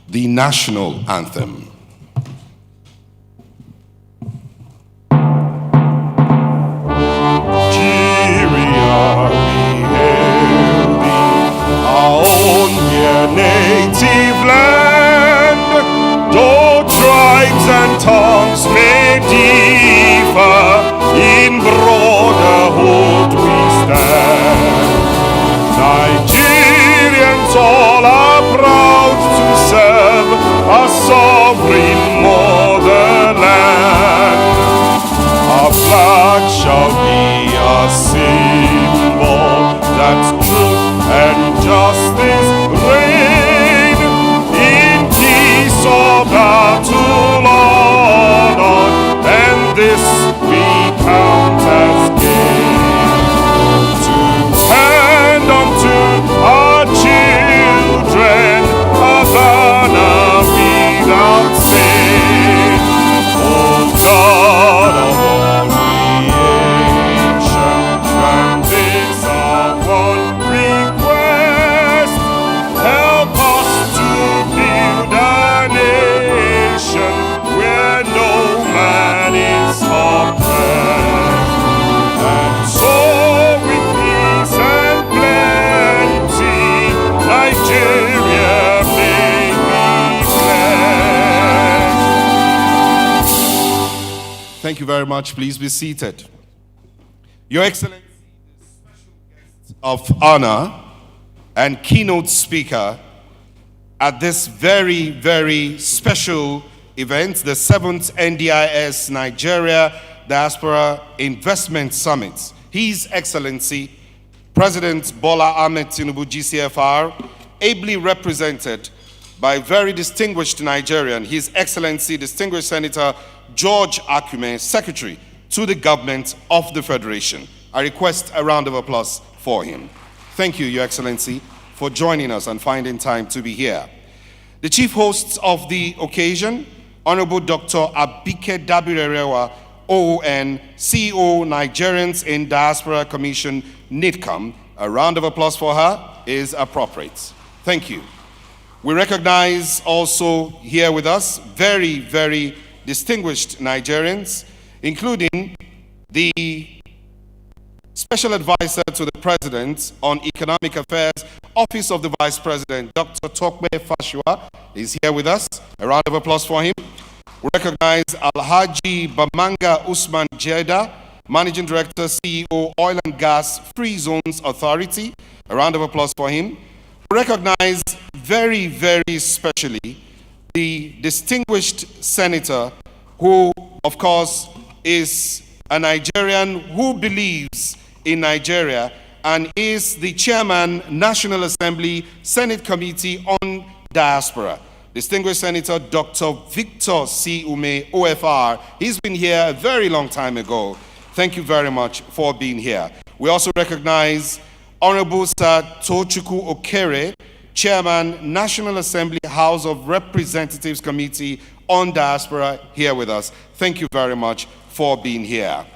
the national anthem. Native land, though tribes and tongues may differ, in brotherhood we stand. Nigerians all are proud to serve our sovereign motherland. Our flag shall be a symbol that truth and justice reign in peace or battle or not, and this we count as gain. To hand unto our children a banner without stain. Oh God of all creation, grant this our one request. Help us to build a nation where no man is oppressed. And so with peace and plenty, Nigeria may be blessed. Thank you very much. Please be seated. Your Excellency, the special guest of honor and keynote speaker at this very, very special event, the 7th NDIS Nigeria Diaspora Investment Summit. His Excellency, President Bola Ahmed Tinubu, GCFR, ably represented by a very distinguished Nigerian, His Excellency, Distinguished Senator George Akume, Secretary to the Government of the Federation. I request a round of applause for him. Thank you, Your Excellency, for joining us and finding time to be here. The chief hosts of the occasion, Honorable Dr. Abike Dabirerewa, OON, CEO, Nigerians in Diaspora Commission, NIDCOM. A round of applause for her is appropriate. Thank you. We recognize also here with us very, very distinguished Nigerians, including the Special Advisor to the President on Economic Affairs, Office of the Vice President, Dr. Tokwe Fashua, is here with us. A round of applause for him. We recognize Alhaji Bamanga Usman Jeda, Managing Director, CEO, Oil and Gas Free Zones Authority. A round of applause for him. We recognize very, very specially the distinguished senator who, of course, is a Nigerian who believes in Nigeria and is the chairman, National Assembly Senate Committee on Diaspora. Distinguished Senator Dr. Victor C. Ume, OFR. He's been here a very long time ago. Thank you very much for being here. We also recognize Honorable Sir Tochukwu Okere, Chairman, National Assembly House of Representatives Committee on Diaspora, here with us. Thank you very much for being here.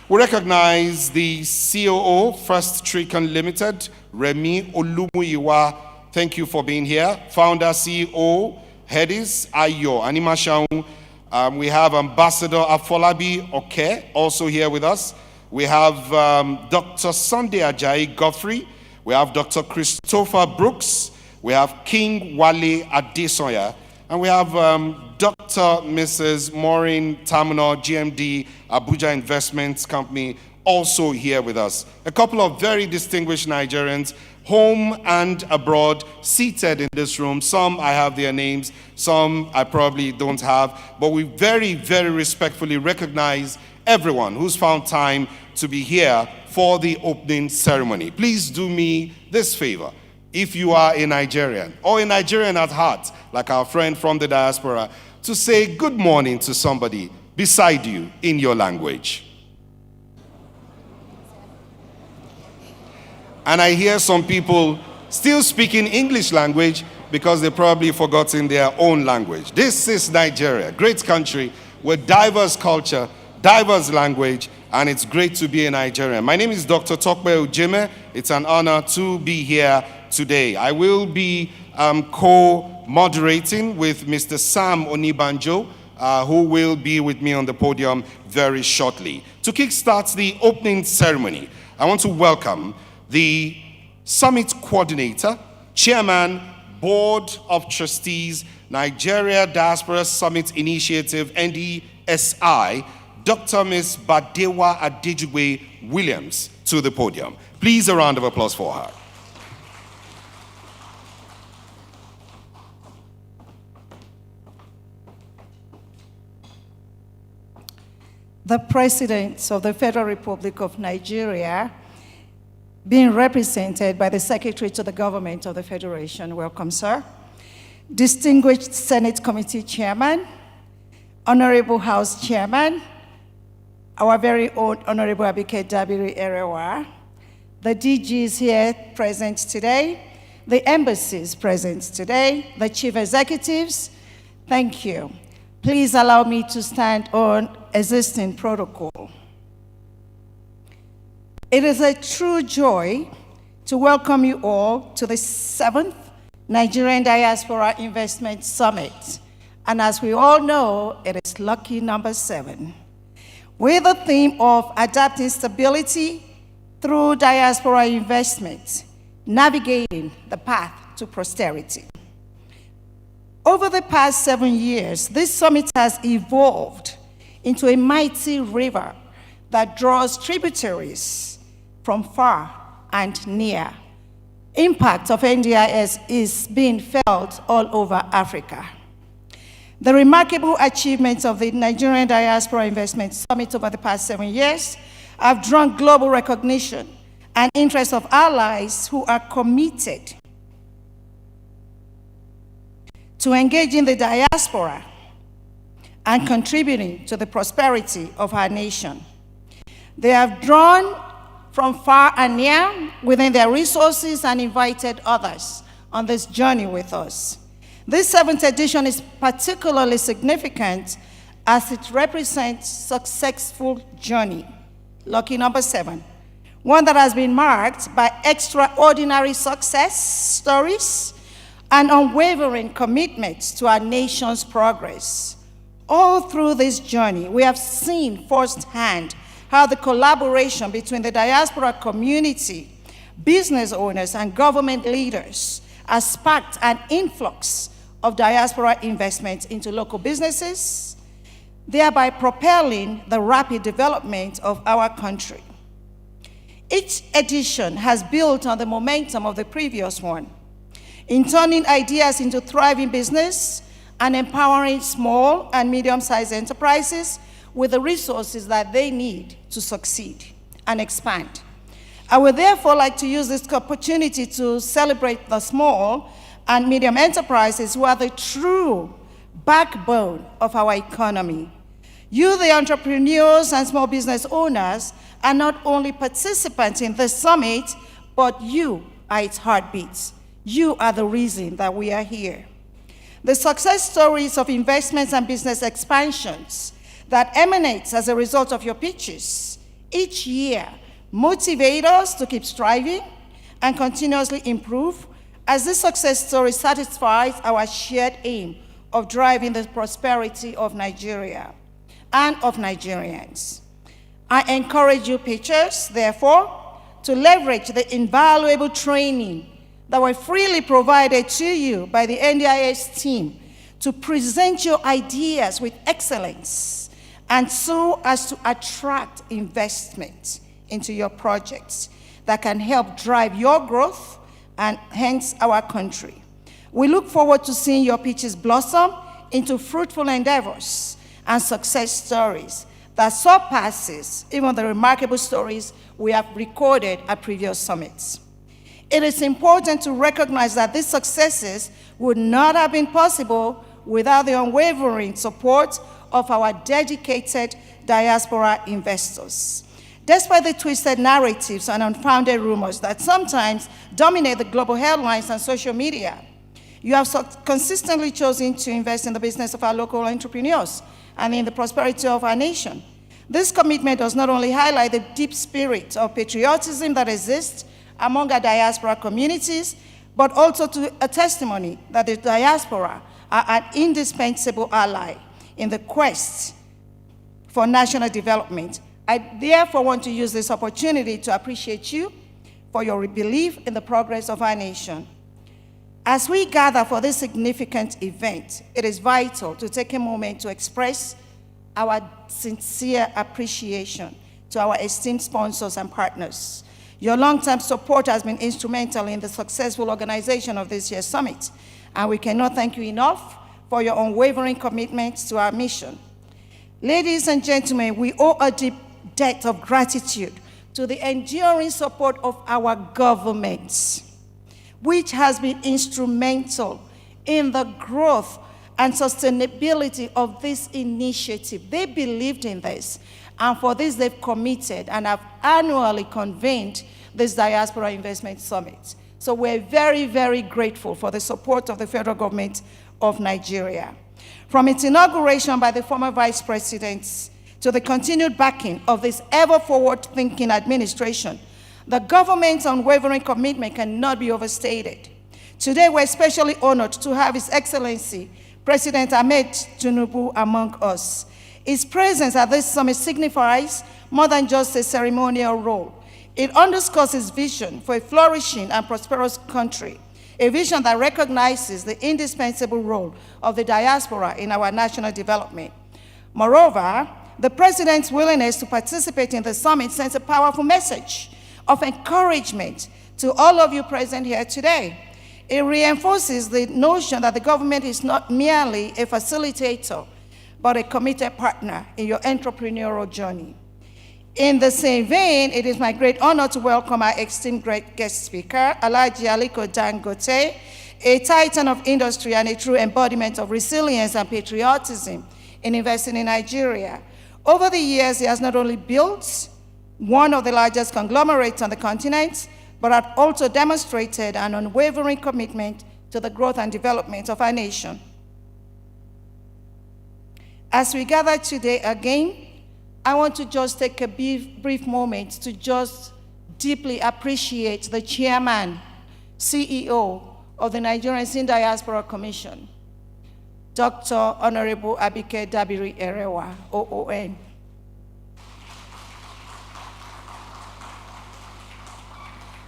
We recognize the COO, First Tricon Limited, Remi Olumuyiwa. Thank you for being here. Founder, CEO, Hedis Ayo Animashaun. We have Ambassador Afolabi Oke, also here with us. We have Dr. Sunday Ajayi Godfrey. We have Dr. Christopher Brooks. We have King Wale Adesoya. And we have Dr. Mrs. Maureen Tamino, GMD, Abuja Investments Company, also here with us. A couple of very distinguished Nigerians, home and abroad, seated in this room. Some I have their names, some I probably don't have, but we very, very respectfully recognize everyone who's found time to be here for the opening ceremony. Please do me this favor. If you are a Nigerian, or a Nigerian at heart, like our friend from the diaspora, to say good morning to somebody beside you in your language. And I hear some people still speaking English language because they probably forgotten their own language. This is Nigeria, great country with diverse culture, diverse language, and it's great to be a Nigerian. My name is Dr. Tokwe Ujime. It's an honor to be here today. I will be co-moderating with Mr. Sam Onibanjo, who will be with me on the podium very shortly. To kickstart the opening ceremony, I want to welcome the Summit Coordinator, Chairman, Board of Trustees, Nigeria Diaspora Summit Initiative, NDSI, Dr. Ms. Badewa Adejugbe Williams, to the podium. Please, a round of applause for her. The President of the Federal Republic of Nigeria, being represented by the Secretary to the Government of the Federation. Welcome, sir. Distinguished Senate Committee Chairman, Honorable House Chairman, our very own Honorable Abike Dabiri Erewa, the DGs here present today, the embassies present today, the Chief Executives, thank you. Please allow me to stand on existing protocol. It is a true joy to welcome you all to the 7th Nigerian Diaspora Investment Summit. And as we all know, it is lucky number 7. With the theme of adapting stability through diaspora investment, navigating the path to prosperity. Over the past 7 years, this summit has evolved into a mighty river that draws tributaries from far and near. Impact of NDIS is being felt all over Africa. The remarkable achievements of the Nigerian Diaspora Investment Summit over the past 7 years have drawn global recognition and interest of allies who are committed to engaging the diaspora and contributing to the prosperity of our nation. They have drawn from far and near within their resources and invited others on this journey with us. This 7th edition is particularly significant as it represents successful journey, lucky number 7, one that has been marked by extraordinary success stories and unwavering commitment to our nation's progress. All through this journey, we have seen firsthand how the collaboration between the diaspora community, business owners, and government leaders has sparked an influx of diaspora investment into local businesses, thereby propelling the rapid development of our country. Each edition has built on the momentum of the previous one, in turning ideas into thriving business and empowering small and medium-sized enterprises with the resources that they need to succeed and expand. I would therefore like to use this opportunity to celebrate the small and medium enterprises who are the true backbone of our economy. You, the entrepreneurs and small business owners, are not only participants in this summit, but you are its heartbeats. You are the reason that we are here. The success stories of investments and business expansions that emanates as a result of your pitches each year motivate us to keep striving and continuously improve, as this success story satisfies our shared aim of driving the prosperity of Nigeria and of Nigerians. I encourage you pitchers, therefore, to leverage the invaluable training that were freely provided to you by the NDIS team to present your ideas with excellence and so as to attract investment into your projects that can help drive your growth and hence our country. We look forward to seeing your pitches blossom into fruitful endeavors and success stories that surpasses even the remarkable stories we have recorded at previous summits. It is important to recognize that these successes would not have been possible without the unwavering support of our dedicated diaspora investors. Despite the twisted narratives and unfounded rumors that sometimes dominate the global headlines and social media, you have consistently chosen to invest in the business of our local entrepreneurs and in the prosperity of our nation. This commitment does not only highlight the deep spirit of patriotism that exists among our diaspora communities, but also to a testimony that the diaspora are an indispensable ally in the quest for national development. I therefore want to use this opportunity to appreciate you for your belief in the progress of our nation. As we gather for this significant event, it is vital to take a moment to express our sincere appreciation to our esteemed sponsors and partners. Your long-term support has been instrumental in the successful organization of this year's summit, and we cannot thank you enough for your unwavering commitment to our mission. Ladies and gentlemen, we owe a deep debt of gratitude to the enduring support of our governments, which has been instrumental in the growth and sustainability of this initiative. They believed in this, and for this they've committed and have annually convened this Diaspora Investment Summit. So we're very, very grateful for the support of the federal government of Nigeria. From its inauguration by the former vice presidents to the continued backing of this ever-forward-thinking administration, the government's unwavering commitment cannot be overstated. Today, we're especially honored to have His Excellency President Ahmed Tinubu among us. His presence at this summit signifies more than just a ceremonial role. It underscores his vision for a flourishing and prosperous country, a vision that recognizes the indispensable role of the diaspora in our national development. Moreover, the President's willingness to participate in the summit sends a powerful message of encouragement to all of you present here today. It reinforces the notion that the government is not merely a facilitator, but a committed partner in your entrepreneurial journey. In the same vein, it is my great honor to welcome our esteemed great guest speaker, Alhaji Aliko Dangote, a titan of industry and a true embodiment of resilience and patriotism in investing in Nigeria. Over the years, he has not only built one of the largest conglomerates on the continent, but has also demonstrated an unwavering commitment to the growth and development of our nation. As we gather today again, I want to just take a brief moment to just deeply appreciate the chairman, CEO of the Nigerian Sin Diaspora Commission, Dr. Honorable Abike Dabiri Erewa, OON.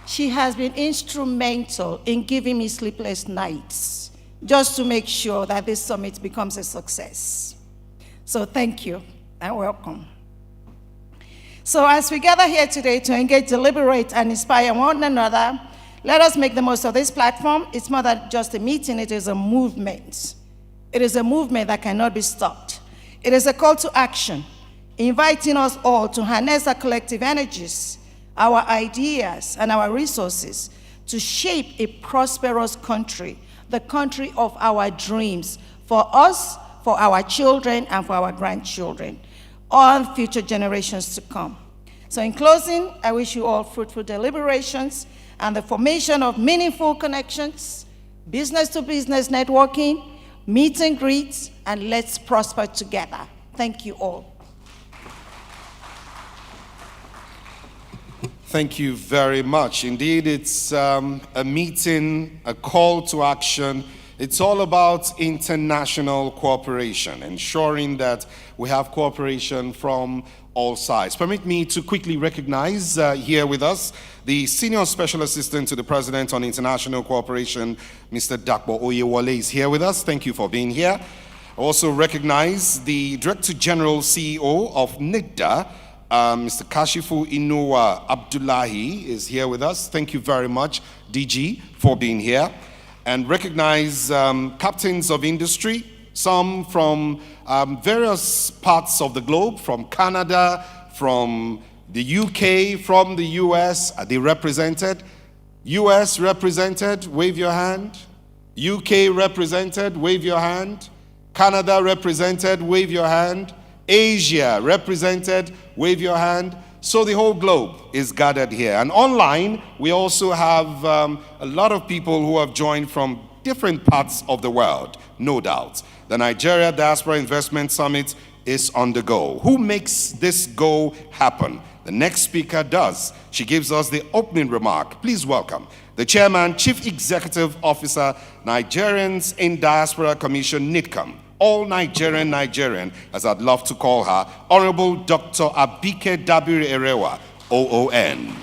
She has been instrumental in giving me sleepless nights just to make sure that this summit becomes a success. So thank you and welcome. So as we gather here today to engage, deliberate, and inspire one another, let us make the most of this platform. It's more than just a meeting, it is a movement. It is a movement that cannot be stopped. It is a call to action, inviting us all to harness our collective energies, our ideas, and our resources to shape a prosperous country, the country of our dreams, for us, for our children, and for our grandchildren, all future generations to come. So in closing, I wish you all fruitful deliberations and the formation of meaningful connections, business-to-business networking, meet and greets, and let's prosper together. Thank you all. Thank you very much. Indeed, it's a meeting, a call to action. It's all about international cooperation, ensuring that we have cooperation from all sides. Permit me to quickly recognize here with us the Senior Special Assistant to the President on International Cooperation, Mr. Dakbo Oyewole is here with us. Thank you for being here. I also recognize the Director General CEO of NIDA, Mr. Kashifu Inuwa Abdullahi is here with us. Thank you very much, DG, for being here. And recognize captains of industry, some from various parts of the globe, from Canada, from the UK, from the US. Are they represented? US represented, wave your hand. UK represented, wave your hand. Canada represented, wave your hand. Asia represented, wave your hand. So the whole globe is gathered here. And online, we also have a lot of people who have joined from different parts of the world, no doubt. The Nigeria Diaspora Investment Summit is on the go. Who makes this go happen? The next speaker does. She gives us the opening remark. Please welcome the Chairman, Chief Executive Officer, Nigerians in Diaspora Commission, NIDCOM, all Nigerian, as I'd love to call her, Honorable Dr. Abike Dabiri Erewa, OON.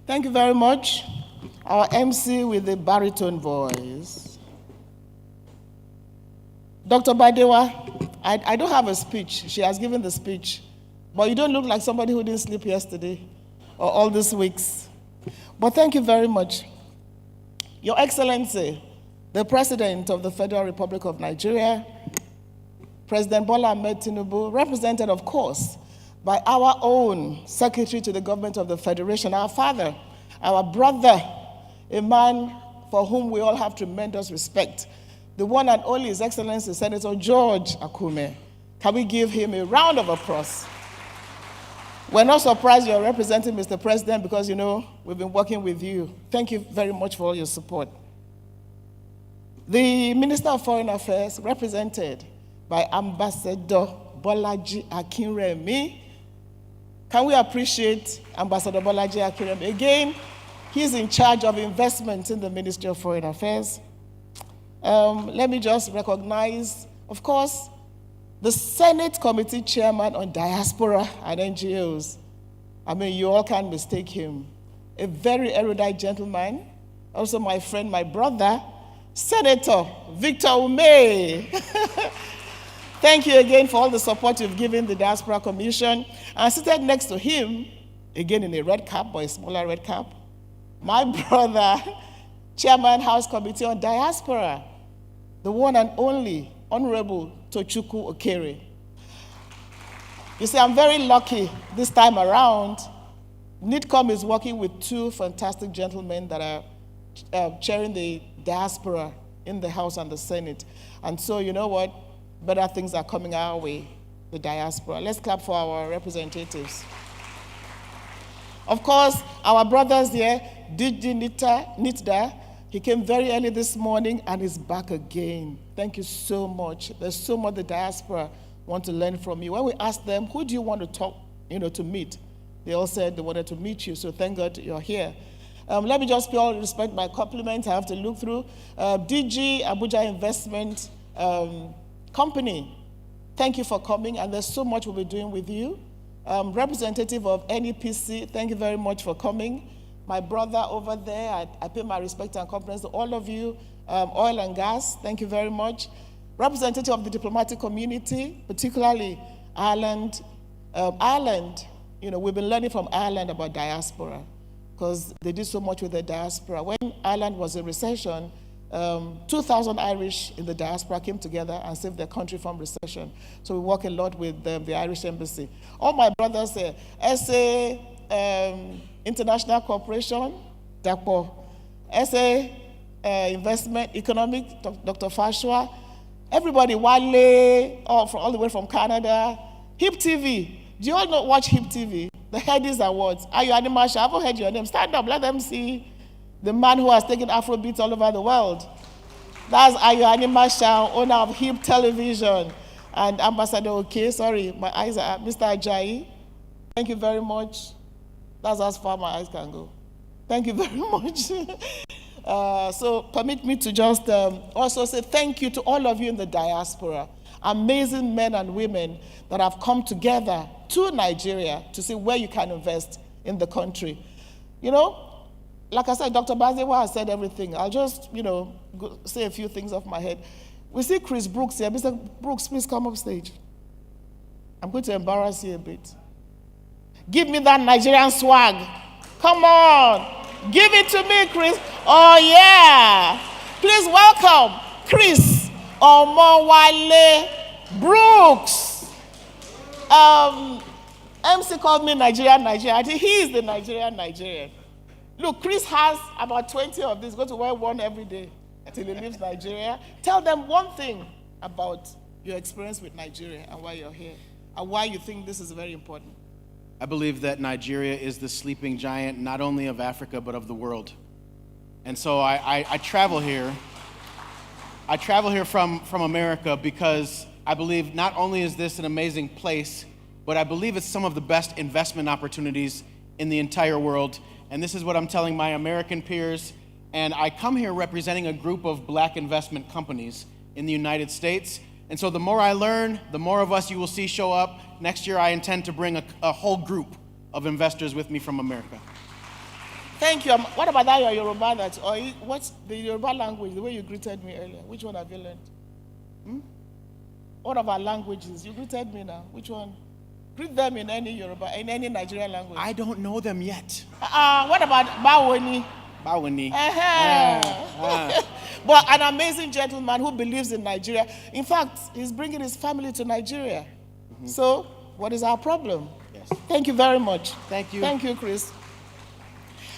Thank you very much. Our MC with the baritone voice. Dr. Badewa, I don't have a speech. She has given the speech. But you don't look like somebody who didn't sleep yesterday or all these weeks. But thank you very much. Your Excellency, the President of the Federal Republic of Nigeria, President Bola Ahmed Tinubu, represented, of course, by our own Secretary to the Government of the Federation, our father, our brother, a man for whom we all have tremendous respect, the one and only His Excellency Senator George Akume. Can we give him a round of applause? We're not surprised you're representing Mr. President because, you know, we've been working with you. Thank you very much for all your support. The Minister of Foreign Affairs, represented by Ambassador Bolaji Akinremi. Can we appreciate Ambassador Bolaji Akinremi? Again, he's in charge of investment in the Ministry of Foreign Affairs. Let me just recognize, of course, the Senate Committee Chairman on Diaspora and NGOs. I mean, you all can't mistake him. A very erudite gentleman, also my friend, my brother, Senator Victor Ume. Thank you again for all the support you've given the Diaspora Commission. And seated next to him, again in a red cap, or a smaller red cap, my brother, Chairman House Committee on Diaspora, the one and only Honorable Tochukwu Okere. You see, I'm very lucky this time around. NIDCOM is working with two fantastic gentlemen that are chairing the diaspora in the House and the Senate. And so, you know what? Better things are coming our way, the diaspora. Let's clap for our representatives. Of course, our brothers here, DG Nitda, he came very early this morning and is back again. Thank you so much. There's so much the diaspora want to learn from you. When we asked them, who do you want to talk, to meet? They all said they wanted to meet you, so thank God you're here. Let me just pay all respect, my compliments I have to look through. DG Abuja Investment Company, thank you for coming, and there's so much we'll be doing with you. Representative of NEPC, thank you very much for coming. My brother over there, I pay my respect and compliments to all of you. Oil and gas, thank you very much. Representative of the diplomatic community, particularly Ireland. We've been learning from Ireland about diaspora because they did so much with the diaspora. When Ireland was in recession, 2,000 Irish in the diaspora came together and saved their country from recession. So we work a lot with the Irish Embassy. All my brothers here, SA International Corporation, DAPO, SA Investment Economic, Dr. Fashwa, everybody, Wale, all the way from Canada, HIP TV. Do you all watch HIP TV? The Headies Awards. Are you Animasha? I haven't heard your name. Stand up, let them see the man who has taken Afrobeats all over the world. That's Ayo Animasha, owner of HIP Television, and Ambassador my eyes are Mr. Ajayi. Thank you very much. That's as far my eyes can go. Thank you very much. So permit me to just also say thank you to all of you in the diaspora. Amazing men and women that have come together to Nigeria to see where you can invest in the country. Like I said, Dr. Bazewa has said everything. I'll just, say a few things off my head. We see Chris Brooks here. Mr. Brooks, please come up stage. I'm going to embarrass you a bit. Give me that Nigerian swag. Come on. Give it to me, Chris. Oh, yeah. Please welcome Chris Omowale Brooks. MC called me Nigerian. I think he is the Nigerian. Look, Chris has about 20 of these. Go to wear one every day until he leaves Nigeria. Tell them one thing about your experience with Nigeria and why you're here and why you think this is very important. I believe that Nigeria is the sleeping giant, not only of Africa, but of the world. And so I travel here. I travel here from America because I believe not only is this an amazing place, but I believe it's some of the best investment opportunities in the entire world. And this is what I'm telling my American peers. And I come here representing a group of black investment companies in the United States. And so the more I learn, the more of us you will see show up. Next year, I intend to bring a whole group of investors with me from America. Thank you. What about that, your Yoruba? What's the Yoruba language, the way you greeted me earlier? Which one have you learned? What of our languages? You greeted me now. Which one? Greet them in any Yoruba, in any Nigerian language. I don't know them yet. What about Bawoni? Bawoni. But an amazing gentleman who believes in Nigeria. In fact, he's bringing his family to Nigeria. So, what is our problem? Yes. Thank you very much. Thank you. Thank you, Chris.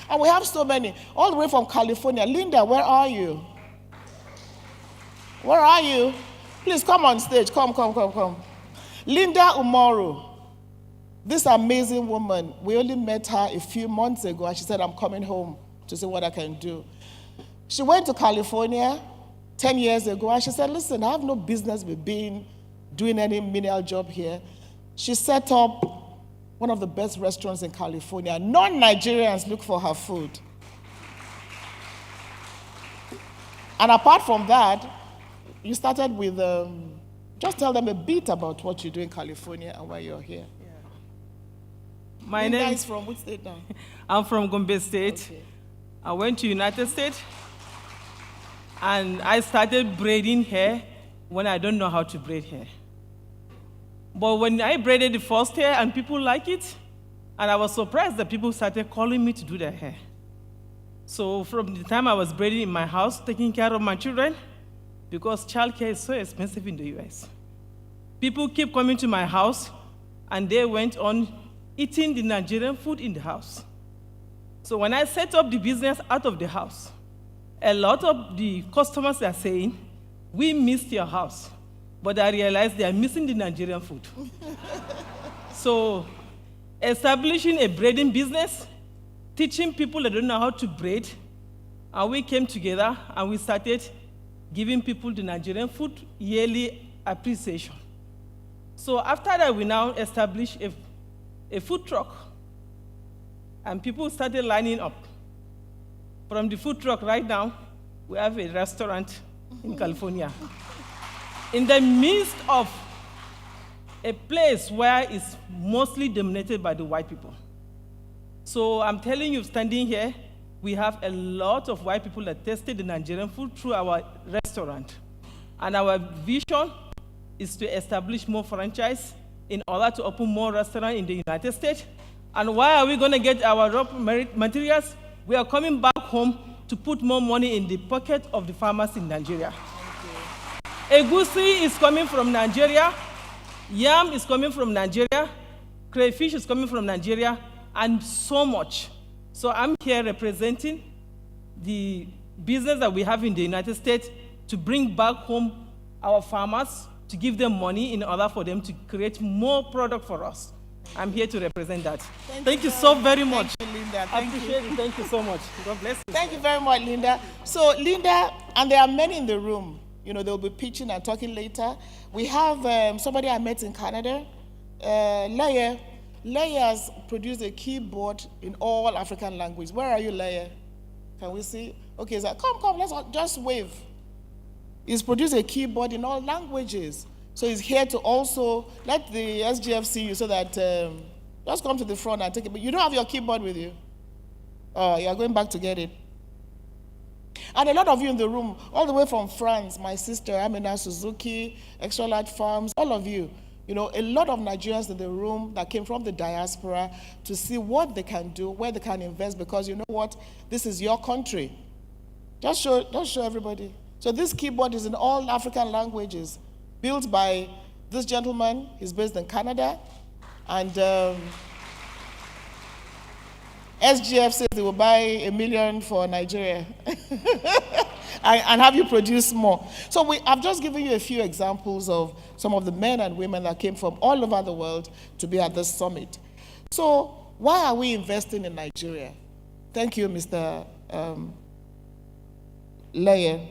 And we have so many, all the way from California. Linda, where are you? Where are you? Please come on stage. Come. Linda Umoru. This amazing woman, we only met her a few months ago, and she said, I'm coming home to see what I can do. She went to California 10 years ago, and she said, listen, I have no business with doing any menial job here. She set up one of the best restaurants in California. Non-Nigerians look for her food. And apart from that, you started with, just tell them a bit about what you do in California and why you're here. My Linda name is from which state now? I'm from Gombe State. Okay. I went to United States, and I started braiding hair when I don't know how to braid hair. But when I braided the first hair and people like it, and I was surprised that people started calling me to do their hair. So from the time I was braiding in my house, taking care of my children, because childcare is so expensive in the US, people keep coming to my house, and they went on eating the Nigerian food in the house. So when I set up the business out of the house, a lot of the customers are saying, we missed your house. But I realized they are missing the Nigerian food. So establishing a braiding business, teaching people that don't know how to braid, and we came together and we started giving people the Nigerian food yearly appreciation. So after that, we now established a food truck, and people started lining up. From the food truck right now, we have a restaurant in California. In the midst of a place where it's mostly dominated by the white people. So I'm telling you, standing here, we have a lot of white people that tasted the Nigerian food through our restaurant. And our vision is to establish more franchise in order to open more restaurants in the United States. And why are we going to get our raw materials? We are coming back home to put more money in the pocket of the farmers in Nigeria. Egusi is coming from Nigeria, yam is coming from Nigeria, crayfish is coming from Nigeria, and so much. So I'm here representing the business that we have in the United States to bring back home our farmers, to give them money in order for them to create more product for us. I'm here to represent that. Thank you so very much. Thank you, Linda. I appreciate it. Thank you so much. God bless you. Thank you very much, Linda. So, Linda, and there are many in the room. You know, they'll be pitching and talking later. We have somebody I met in Canada, Leia. Leia has produced a keyboard in all African languages. Where are you, Leia? Can we see? Okay, so come, let's just wave. He's produced a keyboard in all languages. So he's here to also let the SGF see you so that just come to the front and take it. But you don't have your keyboard with you. Oh, you're going back to get it. And a lot of you in the room, all the way from France, my sister, Amina Suzuki, Extra Large Farms, all of you, you know, a lot of Nigerians in the room that came from the diaspora to see what they can do, where they can invest, because you know what? This is your country. Just show everybody. So this keyboard is in all African languages, built by this gentleman. He's based in Canada. And SGF says they will buy 1 million for Nigeria and have you produce more. So I've just given you a few examples of some of the men and women that came from all over the world to be at this summit. So why are we investing in Nigeria? Thank you, Mr. Leye.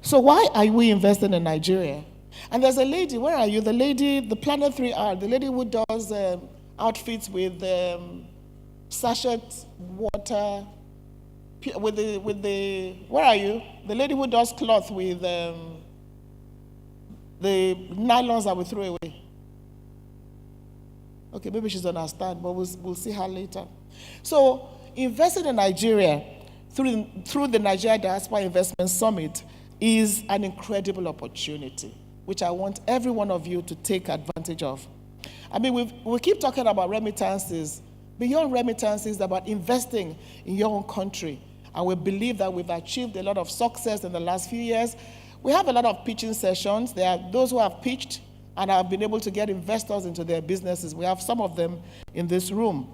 So why are we investing in Nigeria? And there's a lady, where are you? The lady, the Planet 3R, the lady who does outfits with sachet water, with the, where are you? The lady who does cloth with the nylons that we throw away. Okay, maybe she's on our stand, but we'll see her later. So investing in Nigeria through the Nigeria Diaspora Investment Summit is an incredible opportunity, which I want every one of you to take advantage of. I mean, we keep talking about remittances. Beyond remittances, about investing in your own country. And we believe that we've achieved a lot of success in the last few years. We have a lot of pitching sessions. There are those who have pitched and have been able to get investors into their businesses. We have some of them in this room.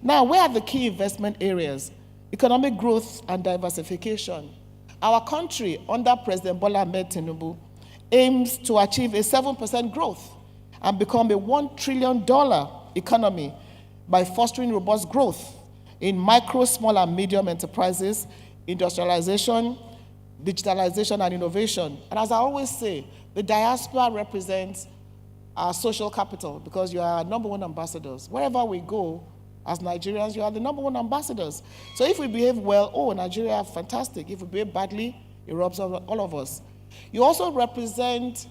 Now, where are the key investment areas? Economic growth and diversification. Our country, under President Bola Ahmed Tinubu, aims to achieve a 7% growth and become a $1 trillion economy by fostering robust growth in micro, small, and medium enterprises, industrialization, digitalization, and innovation. And as I always say, the diaspora represents our social capital because you are our number one ambassadors. Wherever we go, as Nigerians, you are the number one ambassadors. So if we behave well, oh, Nigeria, fantastic. If we behave badly, it robs all of us. You also represent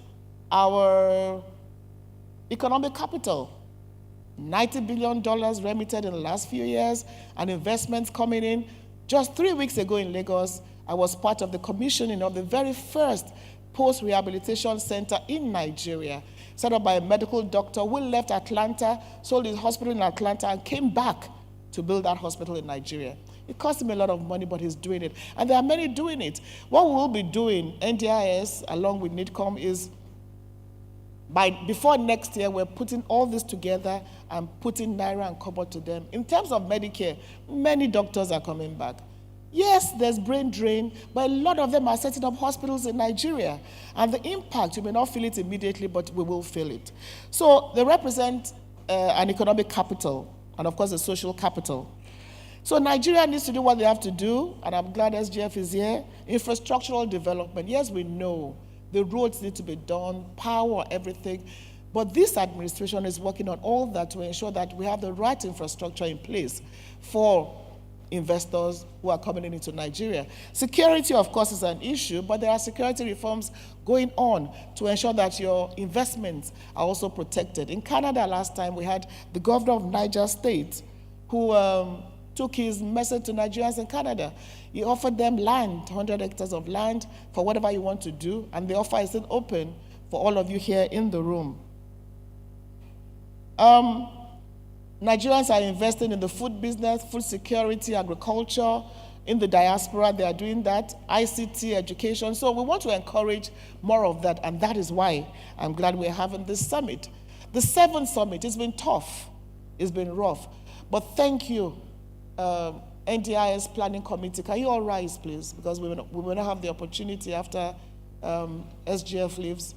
our economic capital. $90 billion remitted in the last few years, and investments coming in. Just 3 weeks ago in Lagos, I was part of the commissioning of the very first post-rehabilitation center in Nigeria, set up by a medical doctor who left Atlanta, sold his hospital in Atlanta, and came back to build that hospital in Nigeria. It cost him a lot of money, but he's doing it. And there are many doing it. What we will be doing, NDIS, along with NIDCOM, is before next year, we're putting all this together and putting Naira and Kobo to them. In terms of Medicare, many doctors are coming back. Yes, there's brain drain, but a lot of them are setting up hospitals in Nigeria. And the impact, you may not feel it immediately, but we will feel it. So they represent an economic capital and, of course, a social capital. So Nigeria needs to do what they have to do, and I'm glad SGF is here. Infrastructural development. Yes, we know the roads need to be done, power, everything. But this administration is working on all that to ensure that we have the right infrastructure in place for investors who are coming into Nigeria. Security, of course, is an issue, but there are security reforms going on to ensure that your investments are also protected. In Canada last time, we had the governor of Niger State who took his message to Nigerians in Canada. He offered them land, 100 hectares of land, for whatever you want to do, and the offer is still open for all of you here in the room. Nigerians are investing in the food business, food security, agriculture. In the diaspora, they are doing that, ICT, education. So we want to encourage more of that, and that is why I'm glad we're having this summit. The 7th summit, it's been tough, it's been rough, but thank you, NDIS Planning Committee. Can you all rise, please? Because we will not have the opportunity after SGF leaves.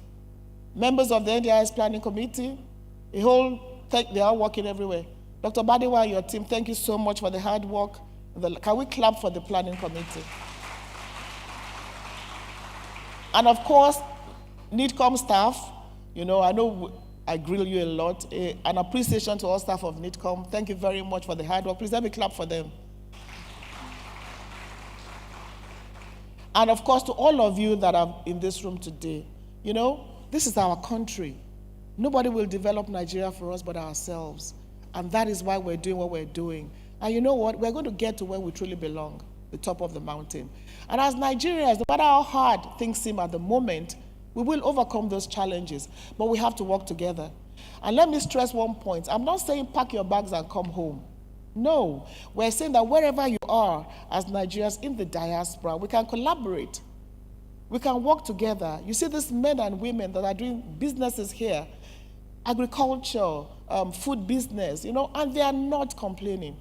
Members of the NDIS Planning Committee, they are working everywhere. Dr. Badiwa and your team, thank you so much for the hard work. Can we clap for the Planning Committee? And of course, NIDCOM staff, you know I grill you a lot. An appreciation to all staff of NIDCOM. Thank you very much for the hard work. Please let me clap for them. And of course, to all of you that are in this room today, you know, this is our country. Nobody will develop Nigeria for us but ourselves. And that is why we're doing what we're doing. And you know what? We're going to get to where we truly belong, the top of the mountain. And as Nigerians, no matter how hard things seem at the moment, we will overcome those challenges. But we have to work together. And let me stress one point. I'm not saying pack your bags and come home. No. We're saying that wherever you are as Nigerians in the diaspora, we can collaborate. We can work together. You see these men and women that are doing businesses here, agriculture, food business, you know, and they are not complaining.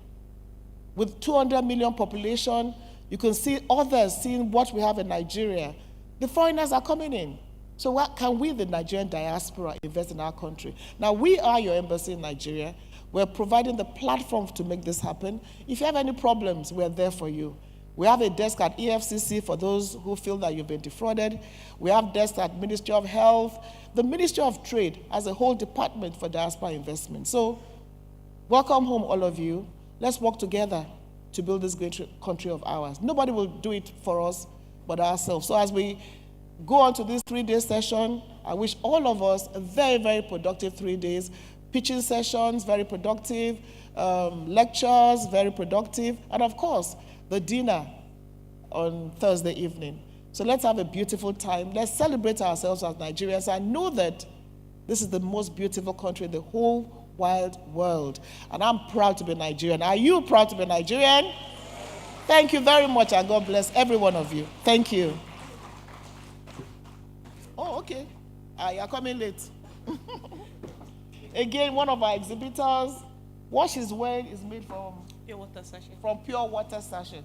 With 200 million population, you can see others seeing what we have in Nigeria. The foreigners are coming in. So what can we, the Nigerian diaspora, invest in our country? Now, we are your embassy in Nigeria. We're providing the platform to make this happen. If you have any problems, we're there for you. We have a desk at EFCC for those who feel that you've been defrauded. We have desks at Ministry of Health. The Ministry of Trade has a whole department for diaspora investment. So welcome home, all of you. Let's work together to build this great country of ours. Nobody will do it for us but ourselves. So as we go on to this 3-day session, I wish all of us a very, very productive 3 days. Pitching sessions, very productive. Lectures, very productive. And of course, the dinner on Thursday evening. So let's have a beautiful time. Let's celebrate ourselves as Nigerians and know that this is the most beautiful country in the whole wide world. And I'm proud to be Nigerian. Are you proud to be Nigerian? Thank you very much, and God bless every one of you. Thank you. Oh, okay. You're coming late. Again, one of our exhibitors, what she's wearing is made from Pure water sachet. From pure water sachet.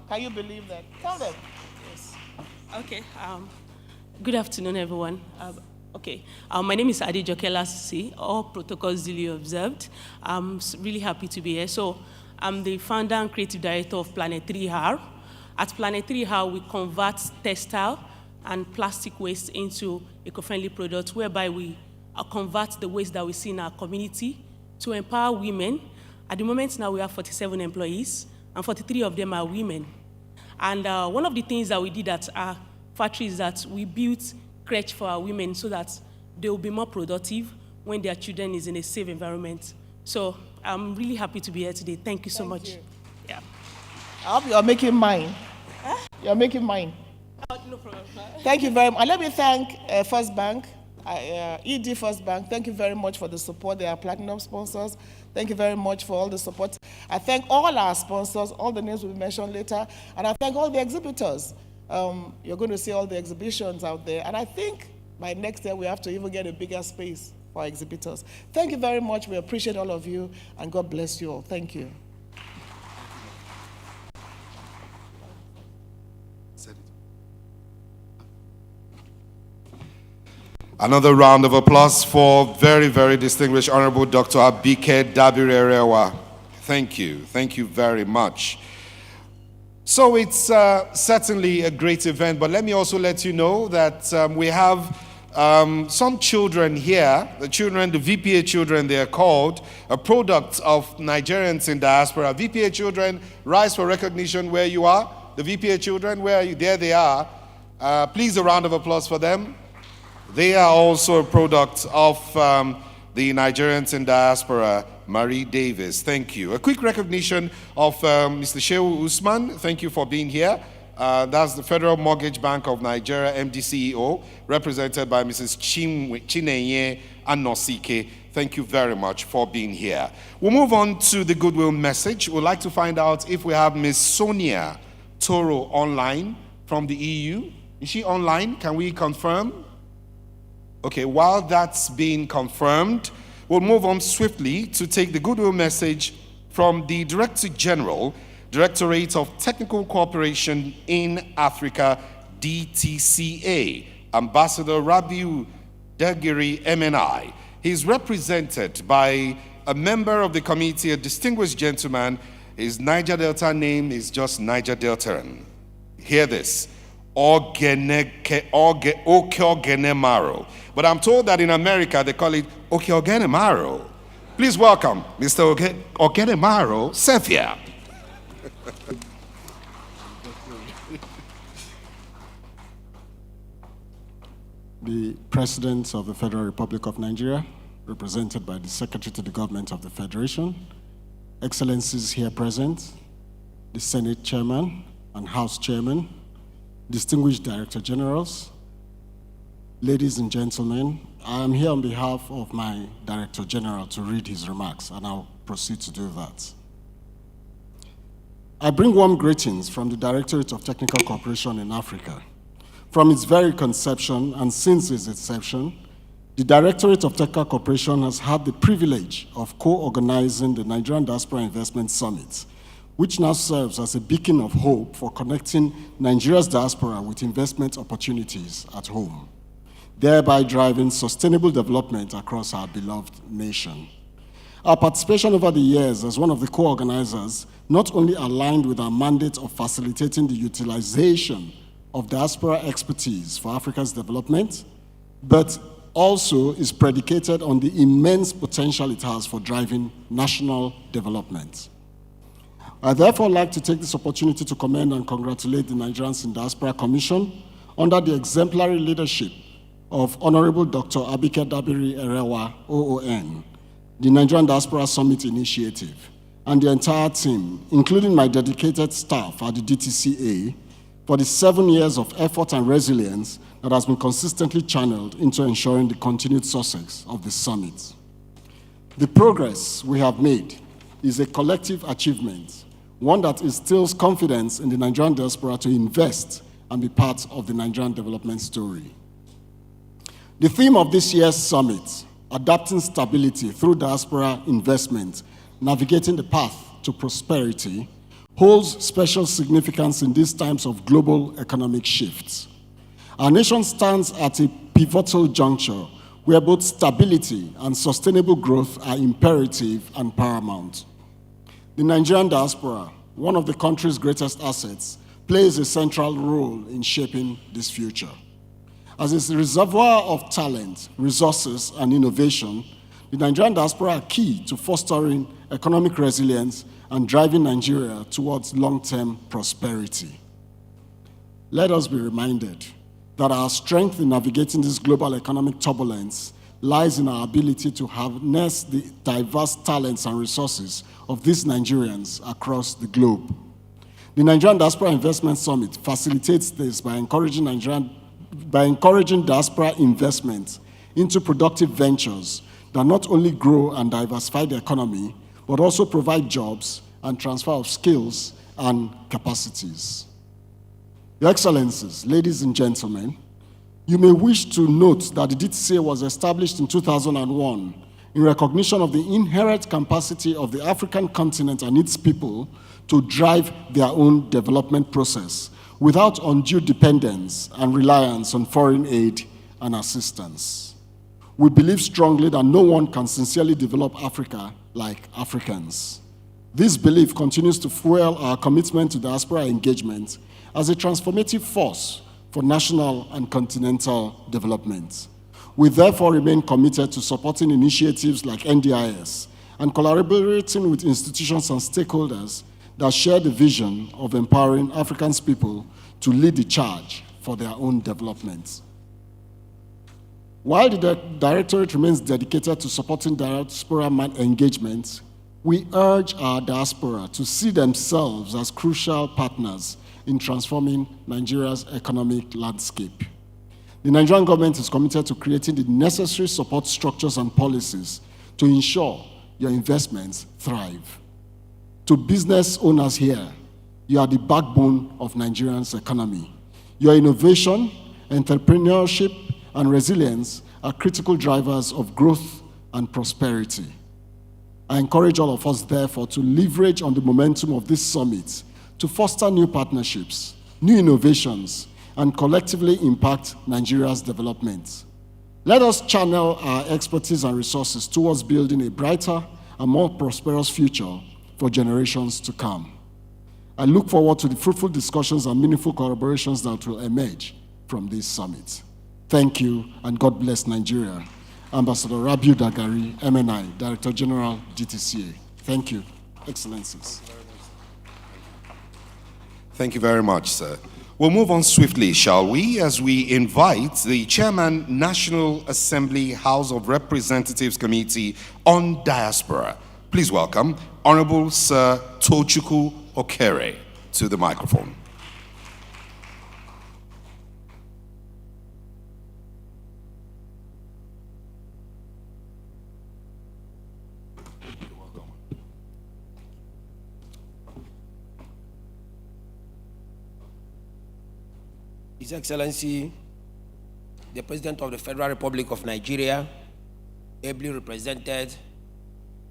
Can you believe that? Tell them. Yes. Okay. Good afternoon, everyone. My name is Adi Jokela Sisi. All protocols duly observed. I'm really happy to be here. So, I'm the founder and creative director of Planet 3R. At Planet 3R, we convert textile and plastic waste into eco-friendly products, whereby we convert the waste that we see in our community to empower women. At the moment now, we have 47 employees, and 43 of them are women. And one of the things that we did at our factory is that we built crèche for our women so that they will be more productive when their children is in a safe environment. So I'm really happy to be here today. Thank you so much. You. Yeah. I hope you're making mine. Huh? You're making mine. No problem. Thank you very much. And let me thank First Bank, ED First Bank. Thank you very much for the support. They are platinum sponsors. Thank you very much for all the support. I thank all our sponsors. All the names will be mentioned later. And I thank all the exhibitors. You're going to see all the exhibitions out there. And I think by next year, we have to even get a bigger space for our exhibitors. Thank you very much. We appreciate all of you. And God bless you all. Thank you. Another round of applause for very, very distinguished Honorable Dr. Abike Dabirerewa. Thank you. Thank you very much. So it's certainly a great event, but let me also let you know that we have some children here, the VPA children, they are called, a product of Nigerians in diaspora. VPA children, rise for recognition where you are. The VPA children, where are you? There they are. Please, a round of applause for them. They are also a product of the Nigerians in diaspora, Marie Davis. Thank you. A quick recognition of Mr. Shehu Usman. Thank you for being here. That's the Federal Mortgage Bank of Nigeria, MD-CEO, represented by Mrs. Chinenye Anosike. Thank you very much for being here. We'll move on to the goodwill message. We'd like to find out if we have Ms. Sonia Toro online from the EU. Is she online? Can we confirm? Okay, while that's being confirmed, we'll move on swiftly to take the goodwill message from the Director General, Directorate of Technical Cooperation in Africa, DTCA, Ambassador Rabiu Dagiri MNI. He's represented by a member of the committee, a distinguished gentleman. His Niger Delta name is just Niger Deltaran. Hear this. Okeogenemaro. But I'm told that in America they call it Okeogenemaro. Please welcome Mr. Ogenemaro Sethia. The President of the Federal Republic of Nigeria, represented by the Secretary to the Government of the Federation, Excellencies here present, the Senate Chairman and House Chairman, distinguished Director Generals, ladies and gentlemen, I am here on behalf of my Director General to read his remarks, and I'll proceed to do that. I bring warm greetings from the Directorate of Technical Cooperation in Africa. From its very conception and since its inception, the Directorate of Technical Cooperation has had the privilege of co-organizing the Nigerian Diaspora Investment Summit, which now serves as a beacon of hope for connecting Nigeria's diaspora with investment opportunities at home, thereby driving sustainable development across our beloved nation. Our participation over the years as one of the co-organizers not only aligned with our mandate of facilitating the utilization of diaspora expertise for Africa's development, but also is predicated on the immense potential it has for driving national development. I therefore like to take this opportunity to commend and congratulate the Nigerians in Diaspora Commission under the exemplary leadership of Honorable Dr. Abike Dabiri Erewa, OON, the Nigerian Diaspora Summit Initiative, and the entire team, including my dedicated staff at the DTCA, for the 7 years of effort and resilience that has been consistently channeled into ensuring the continued success of the summit. The progress we have made is a collective achievement, one that instills confidence in the Nigerian diaspora to invest and be part of the Nigerian development story. The theme of this year's summit, Adapting Stability Through Diaspora Investment, Navigating the Path to Prosperity, holds special significance in these times of global economic shifts. Our nation stands at a pivotal juncture where both stability and sustainable growth are imperative and paramount. The Nigerian diaspora, one of the country's greatest assets, plays a central role in shaping this future. As a reservoir of talent, resources, and innovation, the Nigerian diaspora are key to fostering economic resilience and driving Nigeria towards long-term prosperity. Let us be reminded that our strength in navigating this global economic turbulence lies in our ability to harness the diverse talents and resources of these Nigerians across the globe. The Nigerian Diaspora Investment Summit facilitates this by encouraging diaspora investment into productive ventures that not only grow and diversify the economy, but also provide jobs and transfer of skills and capacities. Your Excellencies, ladies and gentlemen, you may wish to note that the DTCA was established in 2001 in recognition of the inherent capacity of the African continent and its people to drive their own development process without undue dependence and reliance on foreign aid and assistance. We believe strongly that no one can sincerely develop Africa like Africans. This belief continues to fuel our commitment to diaspora engagement as a transformative force for national and continental development. We therefore remain committed to supporting initiatives like NDIS and collaborating with institutions and stakeholders that share the vision of empowering African people to lead the charge for their own development. While the Directorate remains dedicated to supporting diaspora engagement, we urge our diaspora to see themselves as crucial partners in transforming Nigeria's economic landscape. The Nigerian government is committed to creating the necessary support structures and policies to ensure your investments thrive. To business owners here, you are the backbone of Nigeria's economy. Your innovation, entrepreneurship, and resilience are critical drivers of growth and prosperity. I encourage all of us, therefore, to leverage on the momentum of this summit to foster new partnerships, new innovations, and collectively impact Nigeria's development. Let us channel our expertise and resources towards building a brighter and more prosperous future for generations to come. I look forward to the fruitful discussions and meaningful collaborations that will emerge from this summit. Thank you, and God bless Nigeria. Ambassador Rabiu Dagari, MNI, Director General, DTCA. Thank you, Excellencies. Thank you very much, sir. We'll move on swiftly, shall we, as we invite the Chairman, National Assembly House of Representatives Committee on Diaspora. Please welcome Honorable Sir Tochukwu Okere to the microphone. His Excellency, the President of the Federal Republic of Nigeria, ably represented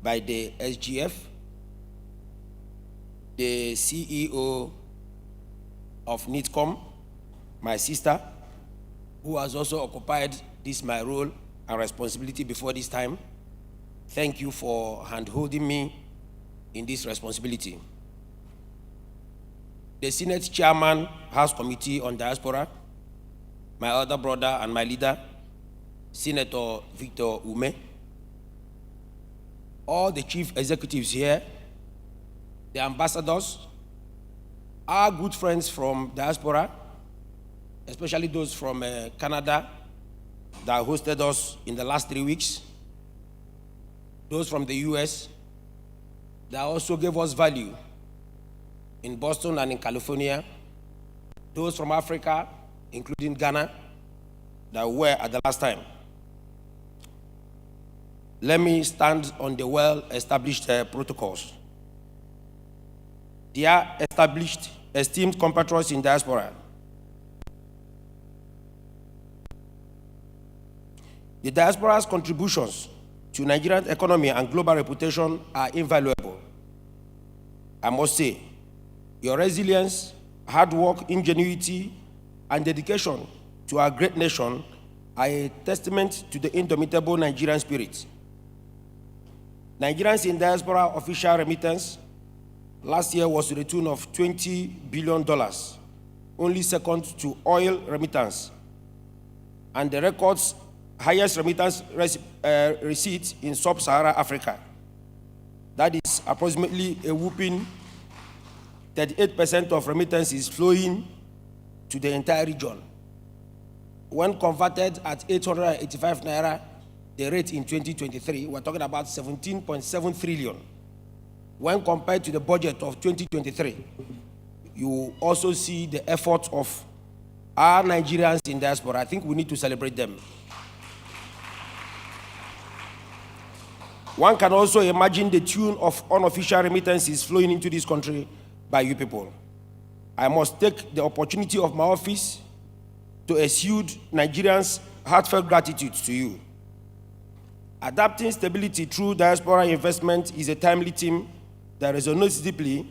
by the SGF, the CEO of NITCOM, my sister, who has also occupied this my role and responsibility before this time, thank you for hand-holding me in this responsibility. The Senate Chairman, House Committee on Diaspora, my elder brother and my leader, Senator Victor Ume, all the chief executives here, the ambassadors, our good friends from diaspora, especially those from Canada that hosted us in the last 3 weeks, those from the US that also gave us value in Boston and in California, those from Africa, including Ghana, that were at the last time. Let me stand on the well-established protocols. Dear established, esteemed compatriots in diaspora, the diaspora's contributions to Nigerian economy and global reputation are invaluable. I must say, your resilience, hard work, ingenuity, and dedication to our great nation are a testament to the indomitable Nigerian spirit. Nigerians in diaspora official remittance last year was to the tune of $20 billion, only second to oil remittance, and the record's highest remittance receipt in sub-Saharan Africa. That is approximately a whooping 38% of remittances flowing to the entire region. When converted at 885 naira, the rate in 2023, we're talking about 17.7 trillion. When compared to the budget of 2023, you also see the effort of our Nigerians in diaspora. I think we need to celebrate them. One can also imagine the tune of unofficial remittances flowing into this country by you people. I must take the opportunity of my office to exude Nigerians' heartfelt gratitude to you. Adapting stability through diaspora investment is a timely theme that resonates deeply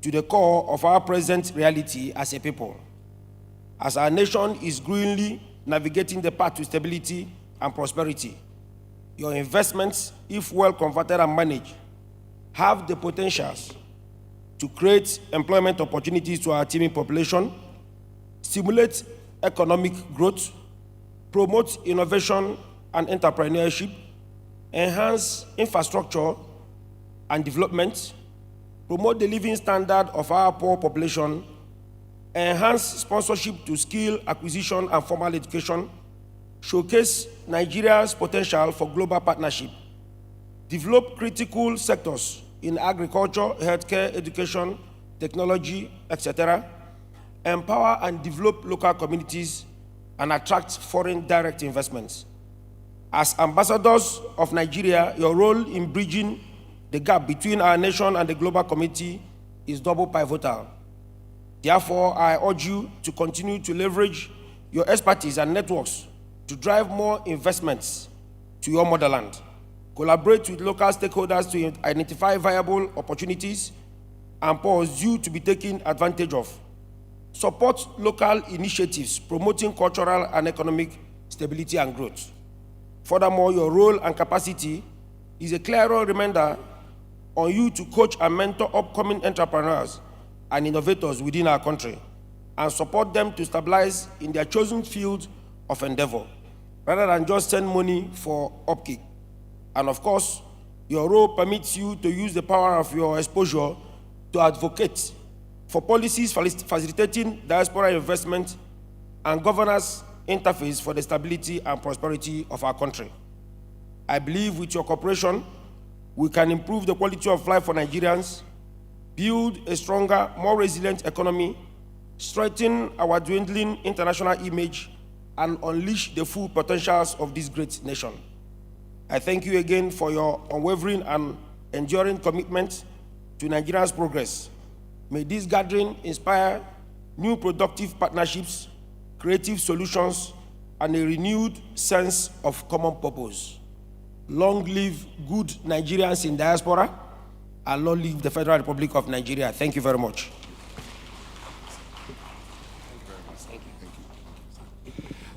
to the core of our present reality as a people. As our nation is growingly navigating the path to stability and prosperity, your investments, if well converted and managed, have the potentials to create employment opportunities to our teeming population, stimulate economic growth, promote innovation and entrepreneurship, enhance infrastructure and development, promote the living standard of our poor population, enhance sponsorship to skill acquisition and formal education, showcase Nigeria's potential for global partnership, develop critical sectors in agriculture, healthcare, education, technology, etc., empower and develop local communities, and attract foreign direct investments. As ambassadors of Nigeria, your role in bridging the gap between our nation and the global community is double pivotal. Therefore, I urge you to continue to leverage your expertise and networks to drive more investments to your motherland. Collaborate with local stakeholders to identify viable opportunities and pursue to be taken advantage of. Support local initiatives promoting cultural and economic stability and growth. Furthermore, your role and capacity is a clearer reminder on you to coach and mentor upcoming entrepreneurs and innovators within our country and support them to stabilize in their chosen field of endeavor, rather than just send money for upkeep. And of course, your role permits you to use the power of your exposure to advocate for policies facilitating diaspora investment and governance interface for the stability and prosperity of our country. I believe with your cooperation, we can improve the quality of life for Nigerians, build a stronger, more resilient economy, strengthen our dwindling international image, and unleash the full potentials of this great nation. I thank you again for your unwavering and enduring commitment to Nigeria's progress. May this gathering inspire new productive partnerships, creative solutions, and a renewed sense of common purpose. Long live good Nigerians in diaspora, and long live the Federal Republic of Nigeria. Thank you very much.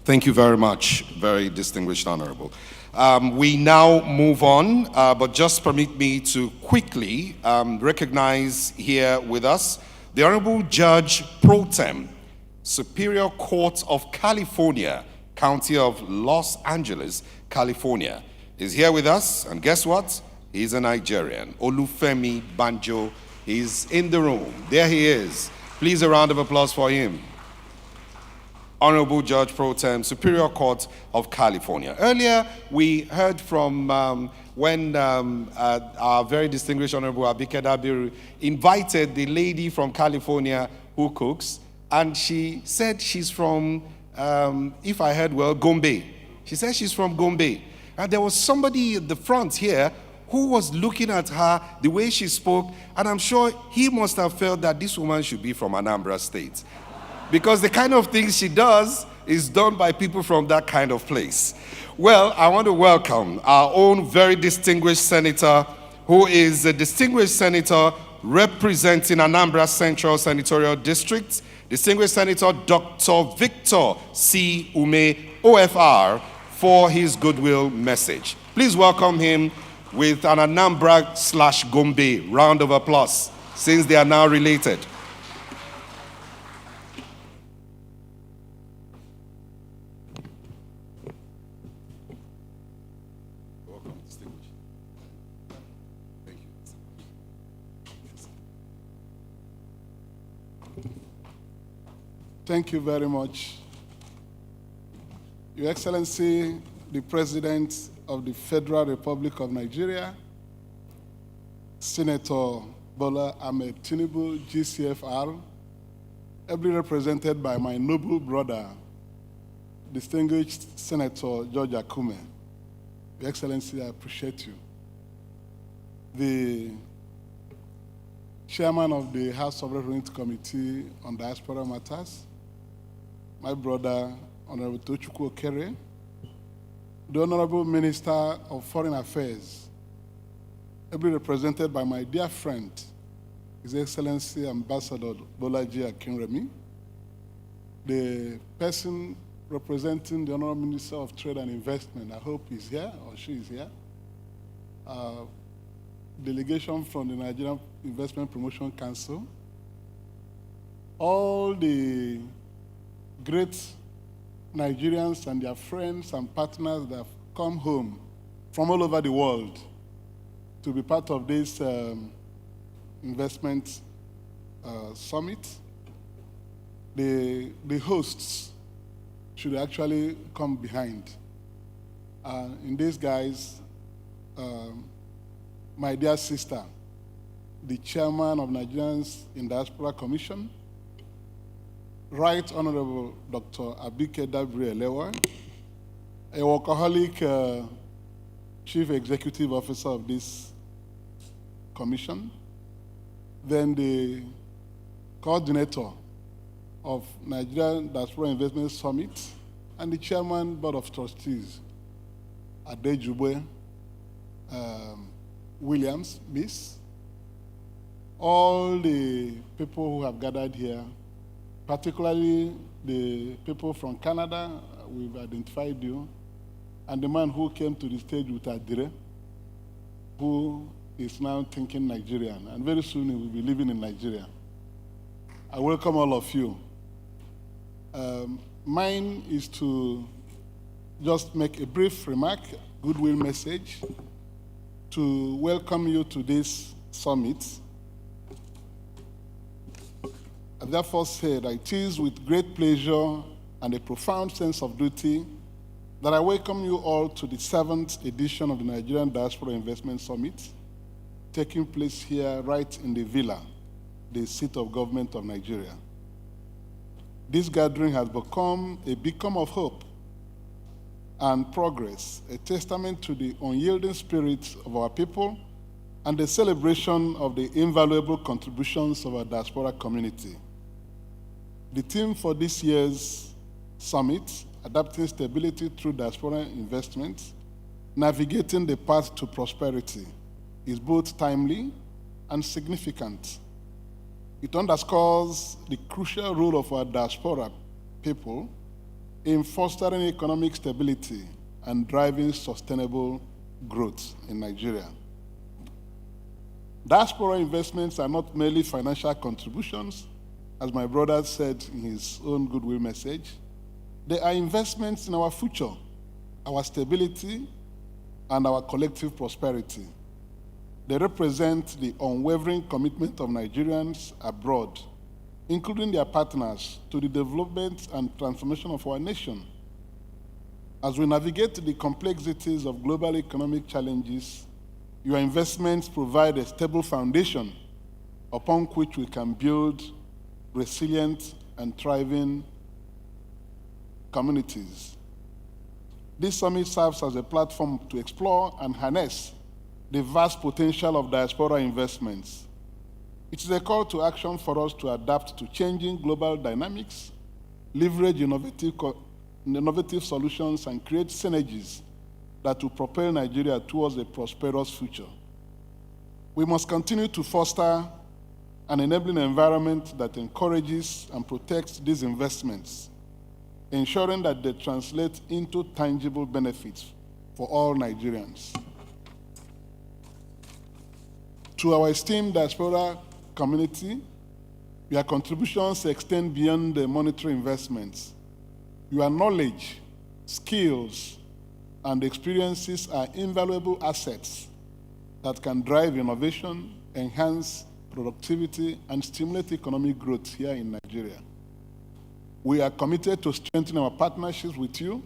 Thank you very much, very distinguished honorable. We now move on, but just permit me to quickly recognize here with us the Honorable Judge Pro Tem, Superior Court of California, County of Los Angeles, California, is here with us. And guess what? He's a Nigerian. Olufemi Banjo is in the room. There he is. Please, a round of applause for him. Honorable Judge Pro Tem, Superior Court of California. Earlier, we heard from when our very distinguished Honorable Abike Dabiru invited the lady from California who cooks, and she said she's from, if I heard well, Gombe. She said she's from Gombe. And there was somebody at the front here who was looking at her, the way she spoke, and I'm sure he must have felt that this woman should be from Anambra State. Because the kind of things she does is done by people from that kind of place. Well, I want to welcome our own very distinguished senator, who is a distinguished senator representing Anambra Central Senatorial District, distinguished Senator Dr. Victor C. Ume, OFR, for his goodwill message. Please welcome him with an Anambra/Gombe round of applause, since they are now related. Thank you very much. Your Excellency, the President of the Federal Republic of Nigeria, Senator Bola Ahmed Tinubu, GCFR, ably represented by my noble brother, distinguished Senator George Akume. Your Excellency, I appreciate you. The Chairman of the House of Representatives Committee on Diaspora Matters, my brother, Honorable Tochukwu Okere, the Honorable Minister of Foreign Affairs, ably represented by my dear friend, His Excellency Ambassador Bolaji Akinremi, the person representing the Honorable Minister of Trade and Investment, I hope he's here or she is here, delegation from the Nigerian Investment Promotion Council, all the great Nigerians and their friends and partners that have come home from all over the world to be part of this investment summit. The hosts should actually come behind. In this, guys, my dear sister, the chairman of Nigerians in Diaspora Commission, Right Honorable Dr. Abike Dabiru Elewa, a workaholic chief executive officer of this commission, then the coordinator of Nigerian Diaspora Investment Summit, and the chairman board of trustees, Adejubwe Williams, Miss, all the people who have gathered here, particularly the people from Canada, we've identified you, and the man who came to the stage with Adire, who is now thinking Nigerian, and very soon he will be living in Nigeria. I welcome all of you. Mine is to just make a brief remark, goodwill message, to welcome you to this summit. I therefore say that it is with great pleasure and a profound sense of duty that I welcome you all to the 7th edition of the Nigerian Diaspora Investment Summit, taking place here right in the Villa, the seat of government of Nigeria. This gathering has become a beacon of hope and progress, a testament to the unyielding spirit of our people and the celebration of the invaluable contributions of our diaspora community. The theme for this year's summit, Adapting Stability Through Diaspora Investment, Navigating the Path to Prosperity, is both timely and significant. It underscores the crucial role of our diaspora people in fostering economic stability and driving sustainable growth in Nigeria. Diaspora investments are not merely financial contributions, as my brother said in his own goodwill message. They are investments in our future, our stability, and our collective prosperity. They represent the unwavering commitment of Nigerians abroad, including their partners, to the development and transformation of our nation. As we navigate the complexities of global economic challenges, your investments provide a stable foundation upon which we can build resilient and thriving communities. This summit serves as a platform to explore and harness the vast potential of diaspora investments. It is a call to action for us to adapt to changing global dynamics, leverage innovative solutions, and create synergies that will propel Nigeria towards a prosperous future. We must continue to foster an enabling environment that encourages and protects these investments, ensuring that they translate into tangible benefits for all Nigerians. To our esteemed diaspora community, your contributions extend beyond the monetary investments. Your knowledge, skills, and experiences are invaluable assets that can drive innovation, enhance productivity, and stimulate economic growth here in Nigeria. We are committed to strengthening our partnerships with you,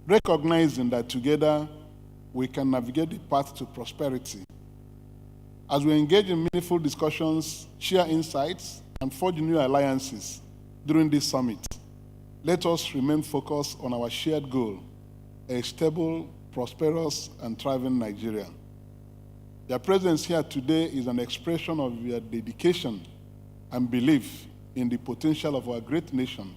recognizing that together we can navigate the path to prosperity. As we engage in meaningful discussions, share insights, and forge new alliances during this summit, let us remain focused on our shared goal, a stable, prosperous, and thriving Nigeria. Your presence here today is an expression of your dedication and belief in the potential of our great nation.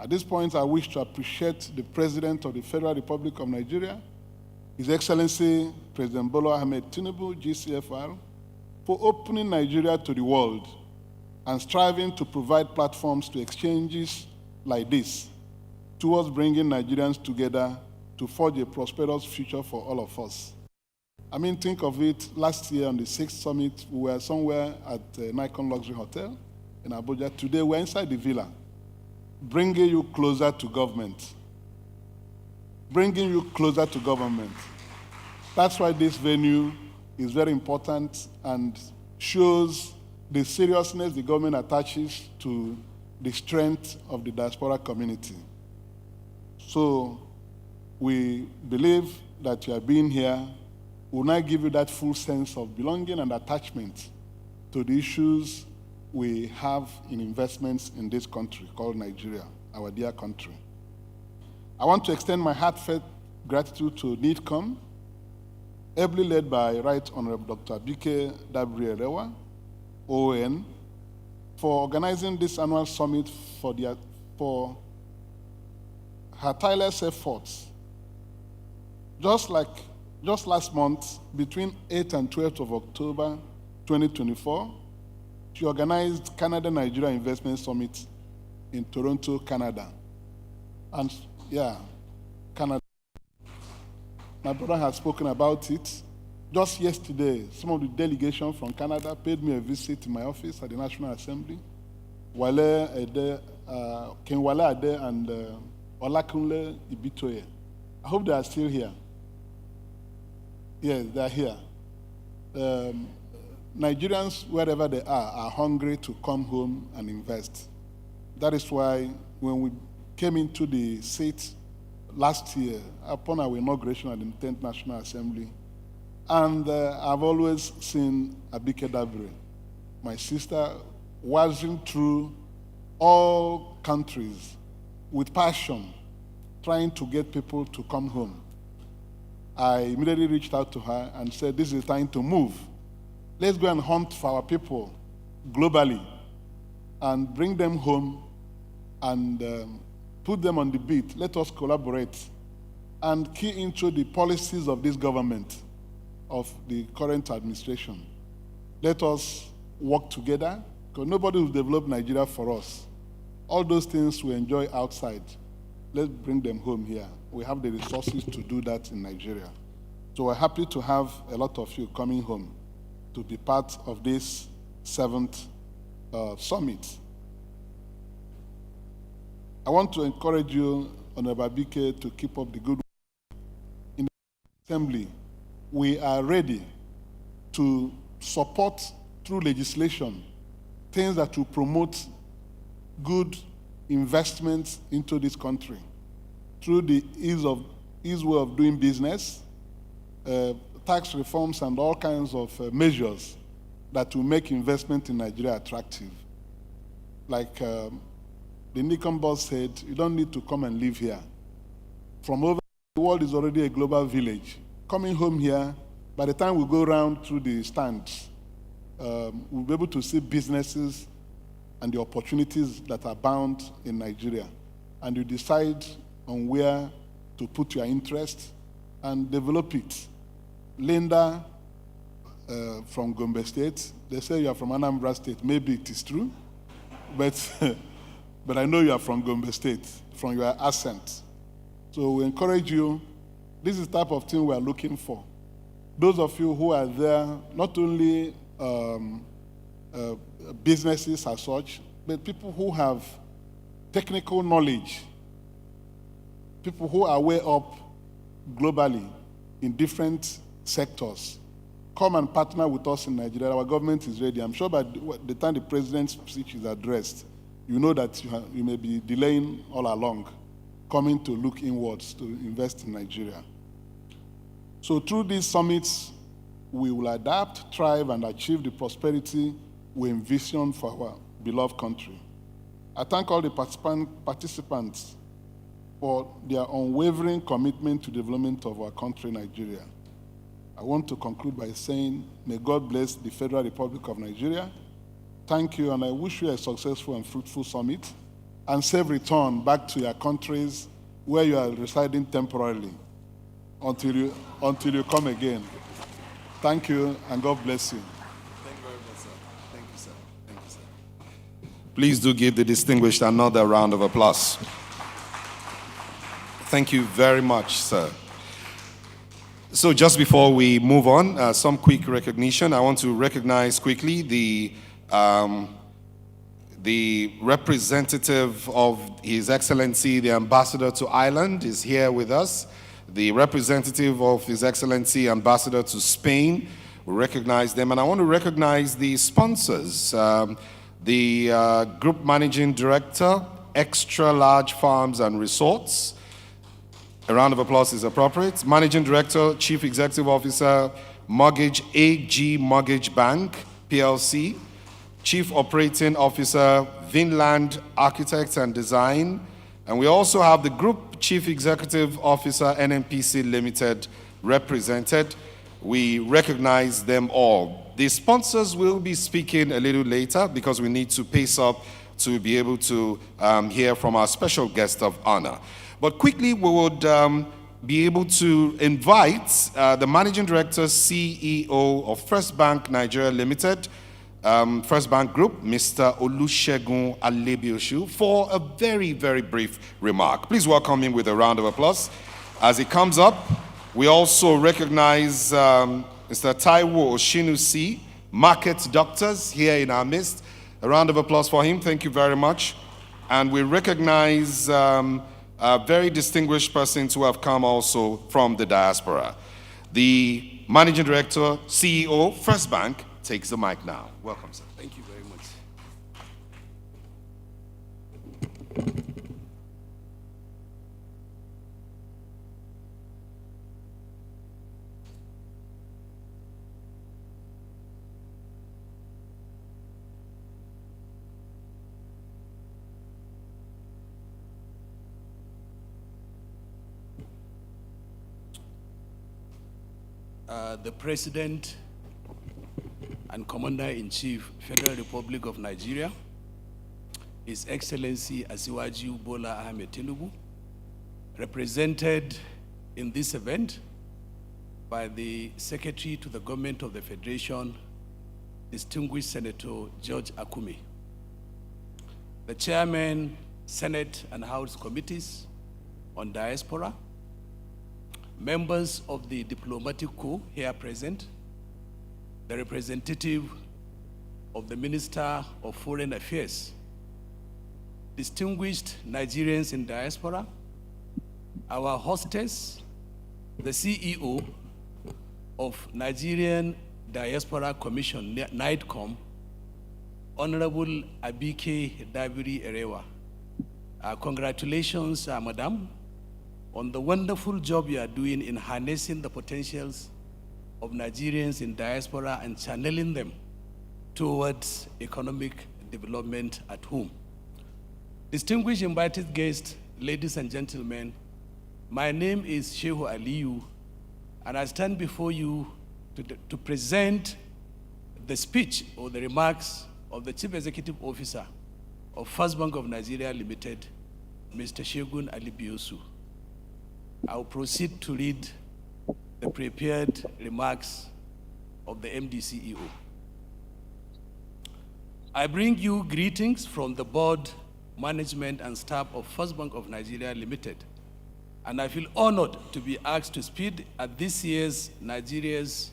At this point, I wish to appreciate the President of the Federal Republic of Nigeria, His Excellency President Bola Ahmed Tinubu, GCFR, for opening Nigeria to the world and striving to provide platforms to exchanges like this towards bringing Nigerians together to forge a prosperous future for all of us. I mean, think of it, last year on the 6th summit, we were somewhere at Nikon Luxury Hotel in Abuja. Today, we're inside the villa, bringing you closer to government. Bringing you closer to government. That's why this venue is very important and shows the seriousness the government attaches to the strength of the diaspora community. So we believe that you are being here will now give you that full sense of belonging and attachment to the issues we have in investments in this country called Nigeria, our dear country. I want to extend my heartfelt gratitude to NIDCOM, ably led by Right Honorable Dr. Bike Dabri-Erewa, ON, for organizing this annual summit for her tireless efforts. Just last month, between 8th and 12th of October 2024, she organized Canada-Nigeria Investment Summit in Toronto, Canada. And yeah, Canada. My brother has spoken about it. Just yesterday, some of the delegation from Canada paid me a visit in my office at the National Assembly. Wale Ede, Kenwale Ade, and Olakunle Ibitoye. I hope they are still here. Yes, they are here. Nigerians, wherever they are hungry to come home and invest. That is why when we came into the seat last year, upon our inauguration at the 10th National Assembly, and I've always seen Abike Dabri, my sister, wazing through all countries with passion, trying to get people to come home. I immediately reached out to her and said, this is the time to move. Let's go and hunt for our people globally and bring them home and put them on the beat. Let us collaborate and key into the policies of this government, of the current administration. Let us work together, because nobody will develop Nigeria for us. All those things we enjoy outside. let's bring them home here. We have the resources to do that in Nigeria. So we're happy to have a lot of you coming home to be part of this 7th summit. I want to encourage you, Honorable Bike, to keep up the good work. In the Assembly, we are ready to support through legislation things that will promote good investments into this country through the ease way of doing business, tax reforms, and all kinds of measures that will make investment in Nigeria attractive. Like the Nikon boss said, you don't need to come and live here. From over the world is already a global village. Coming home here, by the time we go around through the stands, we'll be able to see businesses and the opportunities that are bound in Nigeria. And you decide on where to put your interest and develop it. Linda from Gombe State, they say you are from Anambra State. Maybe it is true, but, but I know you are from Gombe State, from your accent. So we encourage you. This is the type of thing we are looking for. Those of you who are there, not only businesses as such, but people who have technical knowledge, people who are way up globally in different sectors. Come and partner with us in Nigeria. Our government is ready. I'm sure by the time the president's speech is addressed, you know that you may be delaying all along, coming to look inwards to invest in Nigeria. So through these summits, we will adapt, thrive, and achieve the prosperity we envision for our beloved country. I thank all the participants for their unwavering commitment to the development of our country, Nigeria. I want to conclude by saying, may God bless the Federal Republic of Nigeria. Thank you, and I wish you a successful and fruitful summit, and safe return back to your countries where you are residing temporarily until you come again. Thank you, and God bless you. Thank you very much, sir. Thank you, sir. Thank you, sir. Please do give the distinguished another round of applause. Thank you very much, sir. So just before we move on, some quick recognition. I want to recognize quickly the representative of His Excellency, the Ambassador to Ireland, is here with us. The representative of His Excellency, Ambassador to Spain, we recognize them. And I want to recognize the sponsors, the Group Managing Director, Extra Large Farms and Resorts. A round of applause is appropriate. Managing Director, Chief Executive Officer, Mortgage AG Mortgage Bank, PLC. Chief Operating Officer, Vinland Architects and Design. And we also have the Group Chief Executive Officer, NNPC Limited, represented. We recognize them all. The sponsors will be speaking a little later because we need to pace up to be able to hear from our special guest of honor. But quickly, we would be able to invite the Managing Director, CEO of First Bank Nigeria Limited, First Bank Group, Mr. Olusegun Alebioshu, for a very, very brief remark. Please welcome him with a round of applause. As he comes up, we also recognize Mr. Taiwo Oshinusi, Market Doctors, here in our midst. A round of applause for him. Thank you very much. And we recognize very distinguished persons who have come also from the diaspora. The Managing Director, CEO, First Bank, takes the mic now. Welcome, sir. Thank you very much. The President and Commander-in-Chief, Federal Republic of Nigeria, His Excellency Asiwaju Bola Ahmed Tinubu, represented in this event by the Secretary to the Government of the Federation, distinguished Senator George Akume, the Chairman, Senate and House Committees, on Diaspora, members of the diplomatic corps here present, the representative of the Minister of Foreign Affairs, distinguished Nigerians in diaspora, our hostess, the CEO of Nigerian Diaspora Commission, NIDCOM, Honorable Abike Dabiri Erewa. Congratulations, Madam, on the wonderful job you are doing in harnessing the potentials of Nigerians in diaspora and channeling them towards economic development at home. Distinguished invited guests, ladies and gentlemen, my name is Shehu Aliyu, and I stand before you to present the speech or the remarks of the Chief Executive Officer of First Bank of Nigeria Limited, Mr. Shegun Ali Biosu. I will proceed to read the prepared remarks of the MD CEO. I bring you greetings from the board, management, and staff of First Bank of Nigeria Limited, and I feel honored to be asked to speak at this year's Nigeria's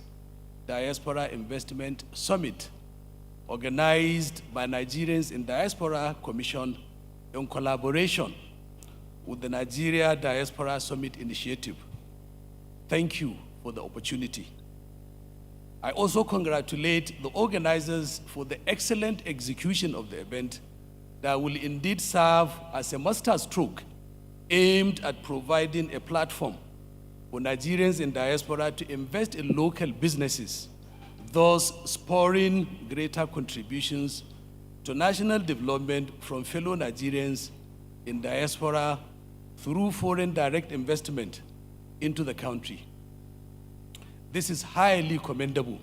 Diaspora Investment Summit, organized by Nigerians in Diaspora Commission in collaboration with the Nigeria Diaspora Summit Initiative. Thank you for the opportunity. I also congratulate the organizers for the excellent execution of the event that will indeed serve as a masterstroke aimed at providing a platform for Nigerians in diaspora to invest in local businesses, thus spurring greater contributions to national development from fellow Nigerians in diaspora through foreign direct investment into the country. This is highly commendable,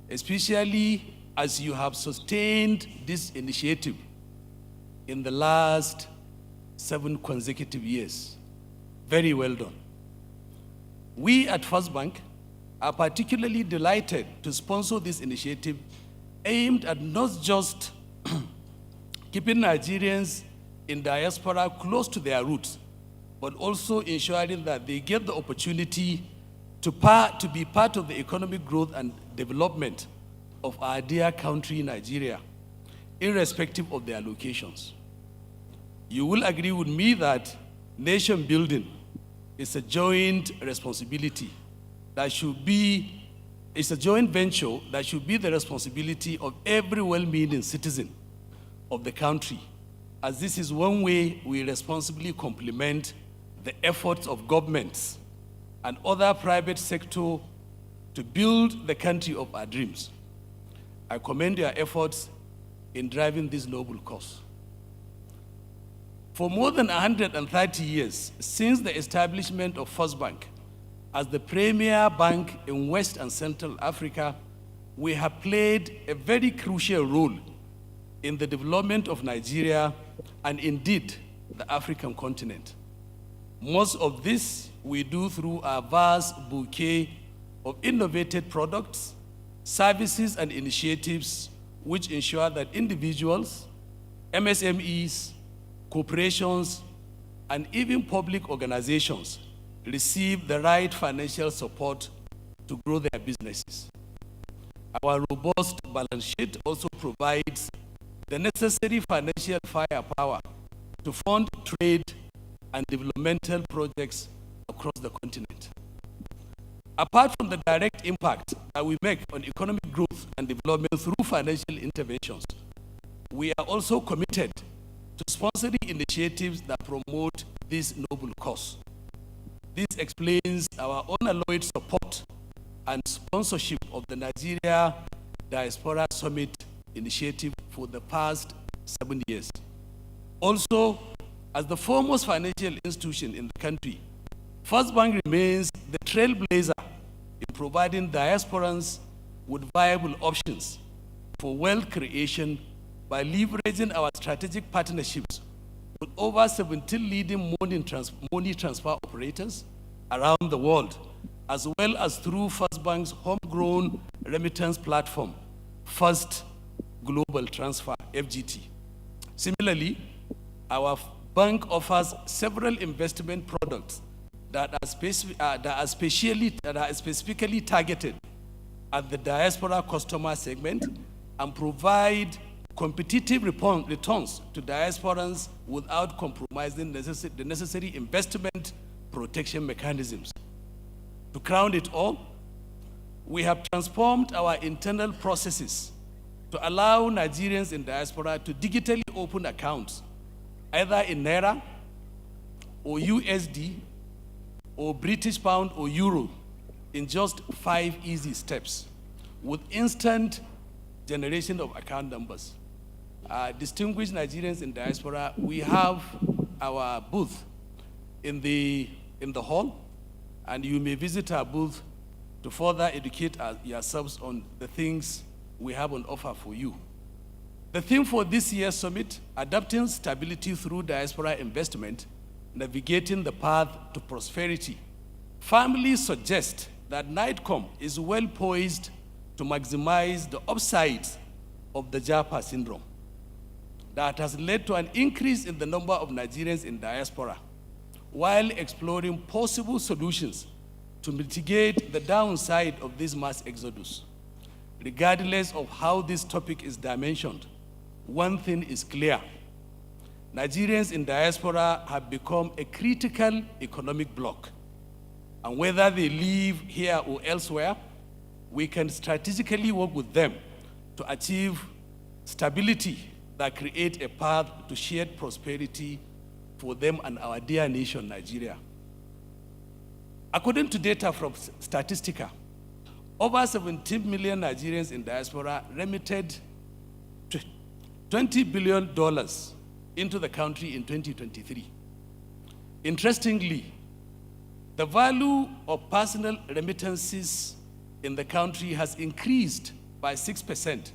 especially as you have sustained this initiative in the last 7 consecutive years. Very well done. We at First Bank are particularly delighted to sponsor this initiative aimed at not just keeping Nigerians in diaspora close to their roots, but also ensuring that they get the opportunity to be part of the economic growth and development of our dear country, Nigeria, irrespective of their locations. You will agree with me that nation building is a joint responsibility that should be, it's a joint venture that should be the responsibility of every well-meaning citizen of the country, as this is one way we responsibly complement the efforts of governments and other private sector to build the country of our dreams. I commend your efforts in driving this noble cause. For more than 130 years, since the establishment of First Bank as the premier bank in West and Central Africa, we have played a very crucial role in the development of Nigeria and indeed the African continent. Most of this we do through our vast bouquet of innovative products, services, and initiatives which ensure that individuals, MSMEs, corporations, and even public organizations receive the right financial support to grow their businesses. Our robust balance sheet also provides the necessary financial firepower to fund trade and developmental projects across the continent. Apart from the direct impact that we make on economic growth and development through financial interventions, we are also committed to sponsoring initiatives that promote this noble cause. This explains our unalloyed support and sponsorship of the Nigeria Diaspora Summit initiative for the past 7 years. Also, as the foremost financial institution in the country, First Bank remains the trailblazer in providing diasporans with viable options for wealth creation by leveraging our strategic partnerships with over 17 leading money transfer operators around the world, as well as through First Bank's homegrown remittance platform, First Global Transfer, FGT. Similarly, our bank offers several investment products that are specifically targeted at the diaspora customer segment and provide competitive returns to diasporans without compromising the necessary investment protection mechanisms. To crown it all, we have transformed our internal processes to allow Nigerians in diaspora to digitally open accounts, either in Naira or USD or British pound or euro, in just 5 easy steps with instant generation of account numbers. Distinguished Nigerians in diaspora, we have our booth in the hall, and you may visit our booth to further educate yourselves on the things we have on offer for you. The theme for this year's summit, Adapting Stability Through Diaspora Investment, Navigating the Path to Prosperity, firmly suggests that NIDCOM is well poised to maximize the upsides of the JAPA syndrome that has led to an increase in the number of Nigerians in diaspora, while exploring possible solutions to mitigate the downside of this mass exodus. Regardless of how this topic is dimensioned, one thing is clear: Nigerians in diaspora have become a critical economic bloc. And whether they live here or elsewhere, we can strategically work with them to achieve stability that create a path to shared prosperity for them and our dear nation, Nigeria. According to data from Statistica, over 17 million Nigerians in diaspora remitted $20 billion into the country in 2023. Interestingly, the value of personal remittances in the country has increased by 6%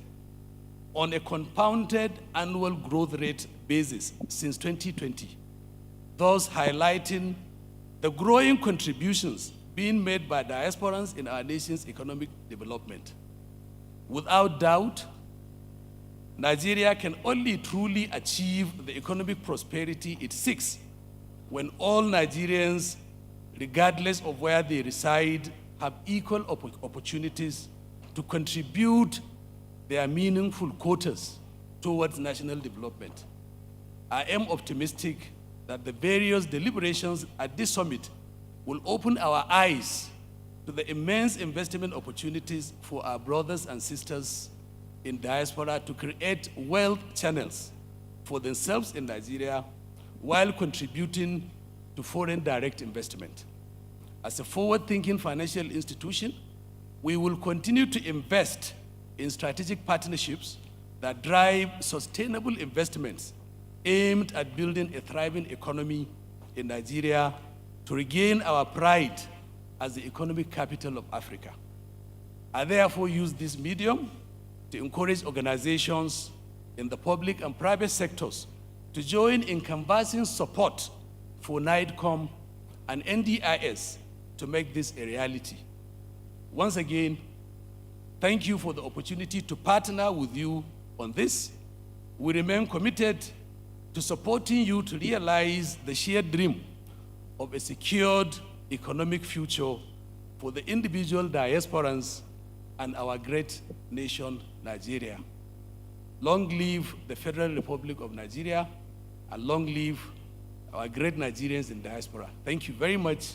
on a compounded annual growth rate basis since 2020, thus highlighting the growing contributions being made by diasporans in our nation's economic development. Without doubt, Nigeria can only truly achieve the economic prosperity it seeks when all Nigerians, regardless of where they reside, have equal opportunities to contribute their meaningful quotas towards national development. I am optimistic that the various deliberations at this summit will open our eyes to the immense investment opportunities for our brothers and sisters in diaspora to create wealth channels for themselves in Nigeria while contributing to foreign direct investment. As a forward-thinking financial institution, we will continue to invest in strategic partnerships that drive sustainable investments aimed at building a thriving economy in Nigeria to regain our pride as the economic capital of Africa. I therefore use this medium to encourage organizations in the public and private sectors to join in canvassing support for NIDCOM and NDIS to make this a reality. Once again, thank you for the opportunity to partner with you on this. We remain committed to supporting you to realize the shared dream of a secured economic future for the individual diasporans and our great nation, Nigeria. Long live the Federal Republic of Nigeria, and long live our great Nigerians in diaspora. Thank you very much,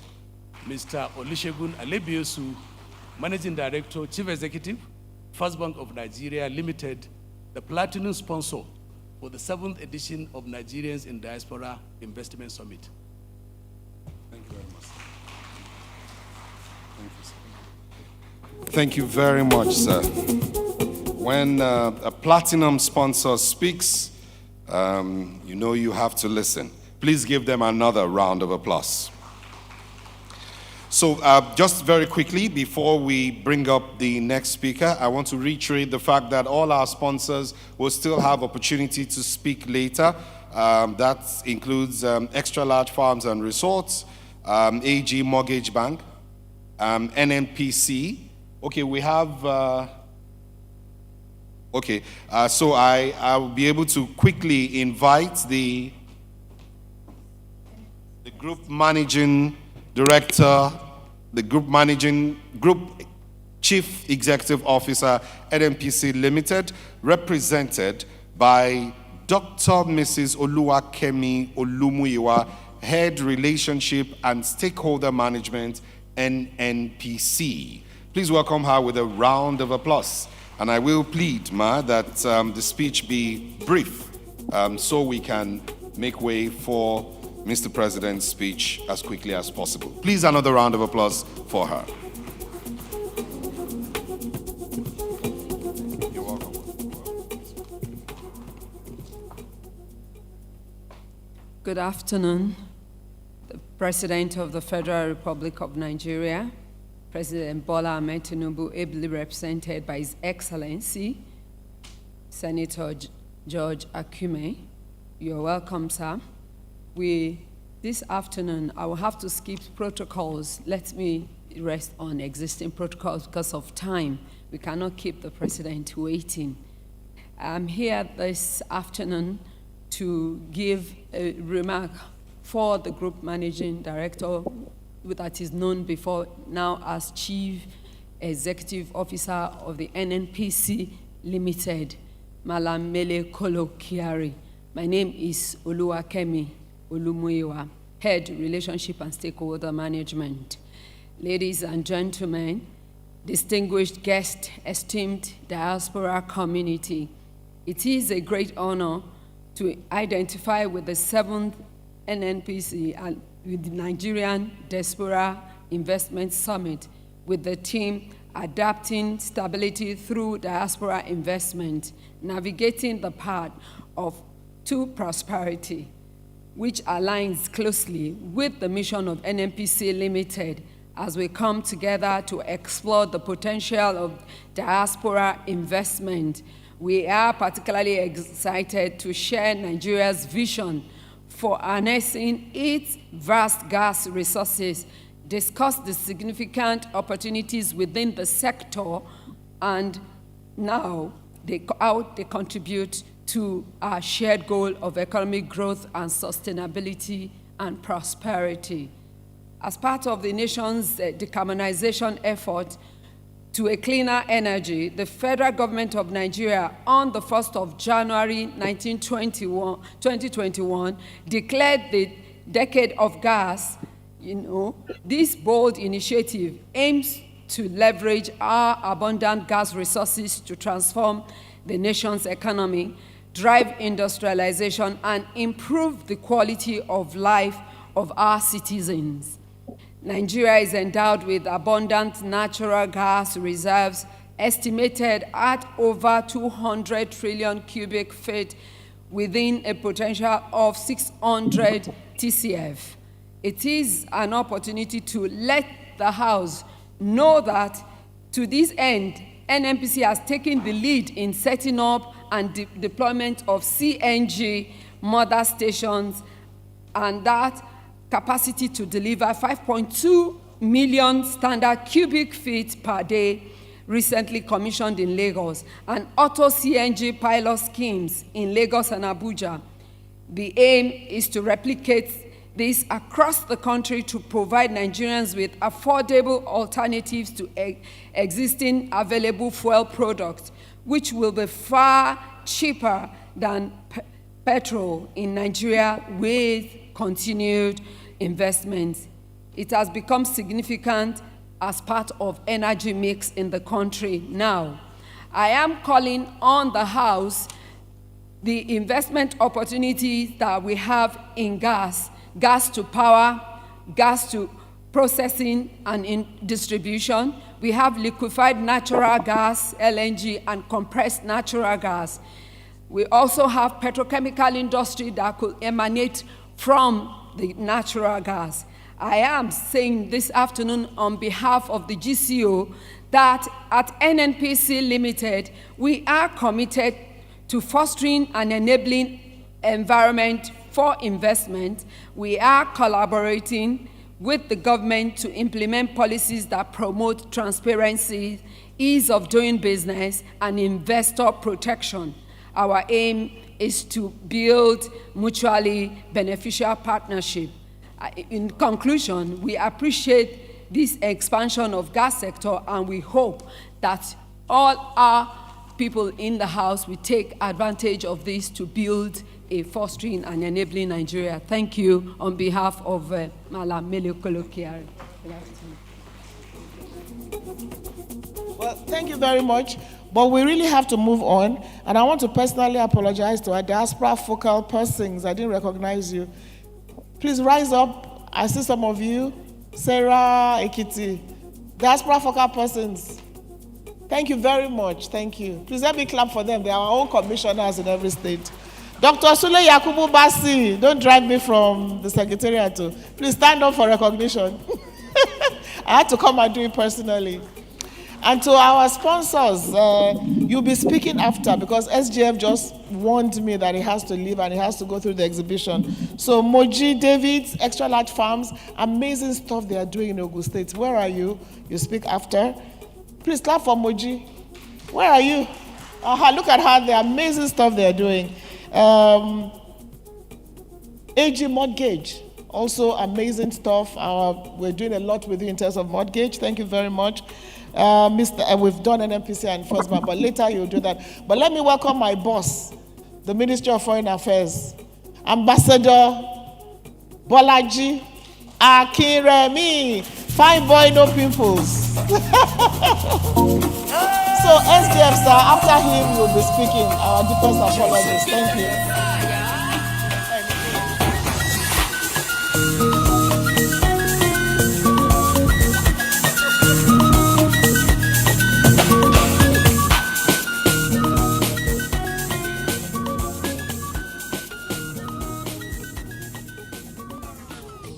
Mr. Olusegun Alebiosu, Managing Director, Chief Executive, First Bank of Nigeria Limited, the platinum sponsor for the 7th edition of Nigerians in Diaspora Investment Summit. Thank you very much. Thank you very much, sir. When a platinum sponsor speaks, you know you have to listen. Please give them another round of applause. So just very quickly, before we bring up the next speaker, I want to reiterate the fact that all our sponsors will still have opportunity to speak later. That includes Extra Large Farms and Resorts, AG Mortgage Bank, NNPC. Okay, we have... so I'll be able to quickly invite the Group Managing Director, the Group Chief Executive Officer, NNPC Limited, represented by Dr. Mrs. Oluwakemi Olumuyiwa, Head Relationship and Stakeholder Management, NNPC. Please welcome her with a round of applause. And I will plead, Ma, that the speech be brief so we can make way for Mr. President's speech as quickly as possible. Please, another round of applause for her. You're welcome. Good afternoon, the President of the Federal Republic of Nigeria, President Bola Ahmed Tinubu, ably represented by His Excellency, Senator George Akume. You're welcome, sir. This afternoon, I will have to skip protocols. Let me rest on existing protocols because of time. We cannot keep the President waiting. I'm here this afternoon to give a remark for the Group Managing Director that is known before now as Chief Executive Officer of the NNPC Limited, Malam Mele Kolo Kiari. My name is Oluwakemi Olumuyiwa, Head Relationship and Stakeholder Management. Ladies and gentlemen, distinguished guests, esteemed diaspora community, it is a great honor to identify with the 7th NNPC and with the Nigerian Diaspora Investment Summit with the theme Adapting Stability Through Diaspora Investment, Navigating the Path to Prosperity, which aligns closely with the mission of NNPC Limited as we come together to explore the potential of diaspora investment. We are particularly excited to share Nigeria's vision for harnessing its vast gas resources, discuss the significant opportunities within the sector, and now how they contribute to our shared goal of economic growth and sustainability and prosperity. As part of the nation's decarbonization effort to a cleaner energy, the federal government of Nigeria on the 1st of January 2021 declared the Decade of Gas. This bold initiative aims to leverage our abundant gas resources to transform the nation's economy, drive industrialization, and improve the quality of life of our citizens. Nigeria is endowed with abundant natural gas reserves estimated at over 200 trillion cubic feet within a potential of 600 TCF. It is an opportunity to let the House know that to this end, NNPC has taken the lead in setting up and deployment of CNG mother stations, and that capacity to deliver 5.2 million standard cubic feet per day recently commissioned in Lagos, and auto CNG pilot schemes in Lagos and Abuja. The aim is to replicate this across the country to provide Nigerians with affordable alternatives to existing available fuel products, which will be far cheaper than petrol in Nigeria with continued investments. It has become significant as part of energy mix in the country now. I am calling on the House the investment opportunities that we have in gas to power, gas to processing and in distribution. We have liquefied natural gas, LNG, and compressed natural gas. We also have petrochemical industry that could emanate from the natural gas. I am saying this afternoon on behalf of the GCO that at NNPC Limited, we are committed to fostering an enabling environment for investment. We are collaborating with the government to implement policies that promote transparency, ease of doing business, and investor protection. Our aim is to build mutually beneficial partnership. In conclusion, we appreciate this expansion of gas sector, and we hope that all our people in the House will take advantage of this to build a fostering and enabling Nigeria. Thank you on behalf of Malam Mele Kolokiari. Well, thank you very much. But we really have to move on. And I want to personally apologize to our diaspora focal persons. I didn't recognize you. Please rise up. I see some of you. Sarah Ekiti. Diaspora focal persons. Thank you very much. Thank you. Please let me clap for them. They are our own commissioners in every state. Dr. Sule Yakubu Basi, don't drag me from the secretariat. Please stand up for recognition. I had to come and do it personally. And to our sponsors, you'll be speaking after, because SGF just warned me that he has to leave and he has to go through the exhibition. So Moji, David's, Extra Large Farms, amazing stuff they are doing in Ogun State. Where are you? You speak after. Please clap for Moji. Where are you? Look at her, the amazing stuff they are doing. AG Mortgage, also amazing stuff. We're doing a lot with you in terms of mortgage. Thank you very much. We've done an NPC and First Bank, but later you'll do that. But let me welcome my boss, the Ministry of Foreign Affairs, Ambassador Bolaji Akinremi. Fine boy, no pimples. So SDF, sir, after him, we'll be speaking. Our deepest apologies. Thank you.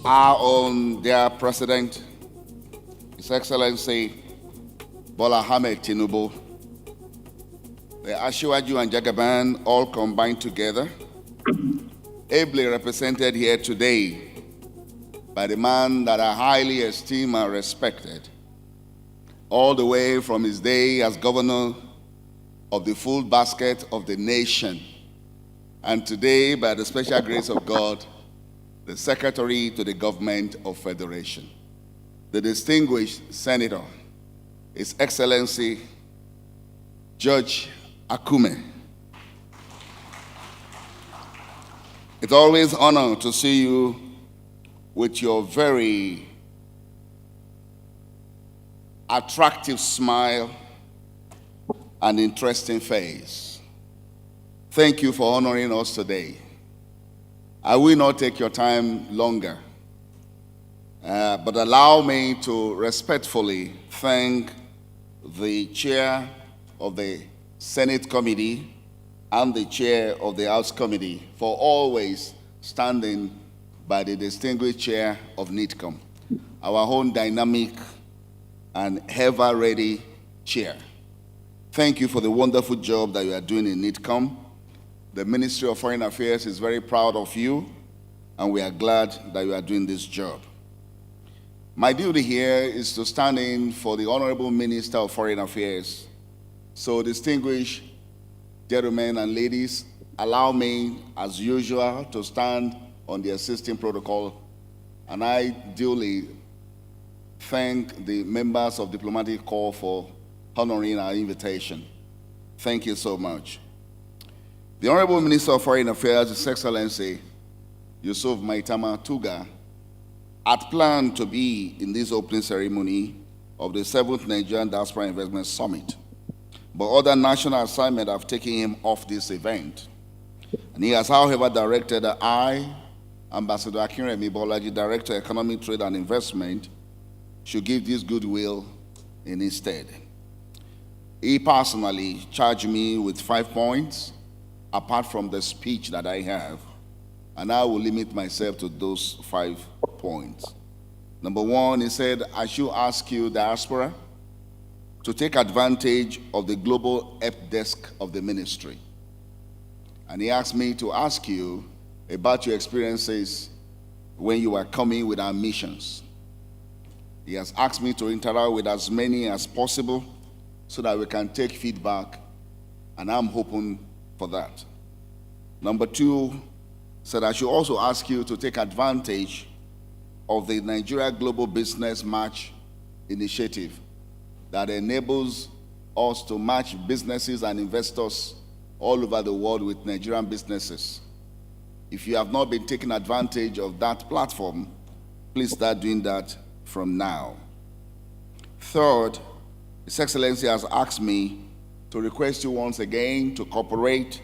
Our own dear President, His Excellency Bola Ahmed Tinubu, the Asiwaju and Jagaban all combined together, ably represented here today by the man that I highly esteem and respected, all the way from his day as governor of the full basket of the nation, and today, by the special grace of God, the Secretary to the Government of Federation, the distinguished Senator, His Excellency Judge Akume. It's always an honor to see you with your very attractive smile and interesting face. Thank you for honoring us today. I will not take your time longer, but allow me to respectfully thank the chair of the Senate Committee and the chair of the House Committee for always standing by the distinguished chair of NITCOM, our own dynamic and ever-ready chair. Thank you for the wonderful job that you are doing in NITCOM. The Ministry of Foreign Affairs is very proud of you, and we are glad that you are doing this job. My duty here is to stand in for the Honorable Minister of Foreign Affairs. So, distinguished gentlemen and ladies, allow me, as usual, to stand on the existing protocol, and I duly thank the members of Diplomatic Corps for honoring our invitation. Thank you so much. The Honorable Minister of Foreign Affairs, His Excellency Yusuf Maitama Tuga, had planned to be in this opening ceremony of the 7th Nigerian Diaspora Investment Summit, but other national assignments have taken him off this event. And he has, however, directed that I, Ambassador Akinremi Bolaji, Director of Economic Trade and Investment, should give this goodwill in his stead. He personally charged me with 5 points, apart from the speech that I have, and I will limit myself to those 5 points. Number 1, he said, I should ask you, diaspora, to take advantage of the global help desk of the ministry. And he asked me to ask you about your experiences when you were coming with our missions. He has asked me to interact with as many as possible so that we can take feedback, and I'm hoping for that. Number 2 said I should also ask you to take advantage of the Nigeria Global Business Match initiative that enables us to match businesses and investors all over the world with Nigerian businesses. If you have not been taking advantage of that platform, please start doing that from now. Third, His Excellency has asked me to request you once again to cooperate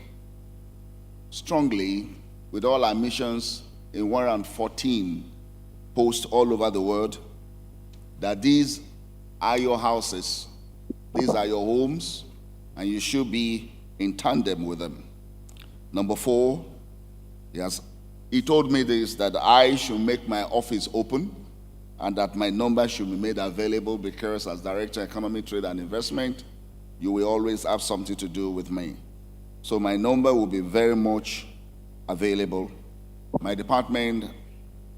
strongly with all our missions in 114 posts all over the world, that these are your houses, these are your homes, and you should be in tandem with them. Number 4, he told me this, that I should make my office open and that my number should be made available because as Director of Economy, Trade and Investment, you will always have something to do with me. So my number will be very much available. My department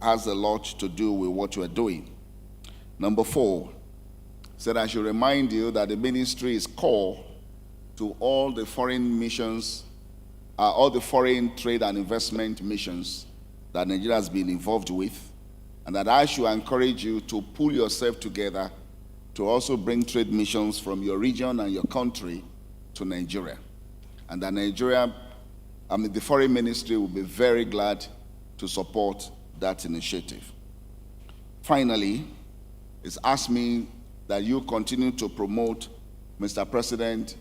has a lot to do with what you are doing. Number 4, said I should remind you that the ministry is core to all the foreign missions, all the foreign trade and investment missions that Nigeria has been involved with, and that I should encourage you to pull yourself together to also bring trade missions from your region and your country to Nigeria. And that the foreign ministry will be very glad to support that initiative. Finally, it's asked me that you continue to promote, Mr. President,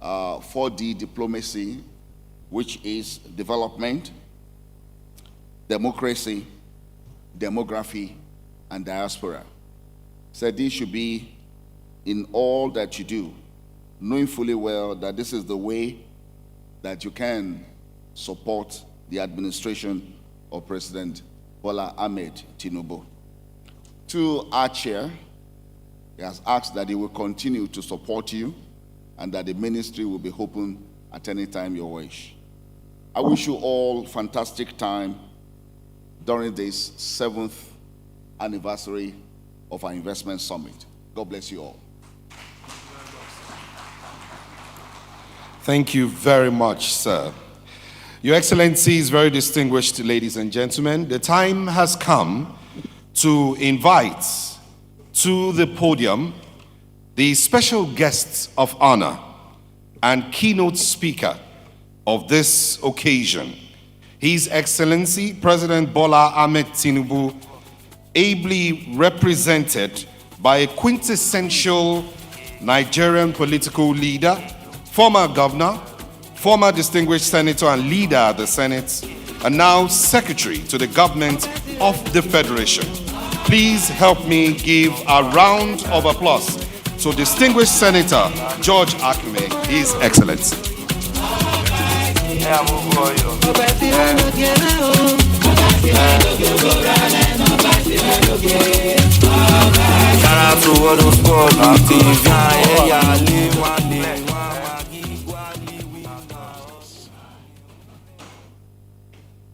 4D diplomacy, which is development, democracy, demography, and diaspora. Said this should be in all that you do, knowing fully well that this is the way that you can support the administration of President Bola Ahmed Tinubu. To our chair, he has asked that he will continue to support you and that the ministry will be open at any time you wish. I wish you all fantastic time during this 7th anniversary of our investment summit. God bless you all. Thank you very much, sir. Your Excellencies, very distinguished ladies and gentlemen, the time has come to invite to the podium the special guests of honor and keynote speaker of this occasion, His Excellency President Bola Ahmed Tinubu, ably represented by a quintessential Nigerian political leader, former governor, former distinguished senator and leader of the Senate, and now secretary to the government of the Federation. Please help me give a round of applause to distinguished Senator George Akume, His Excellency.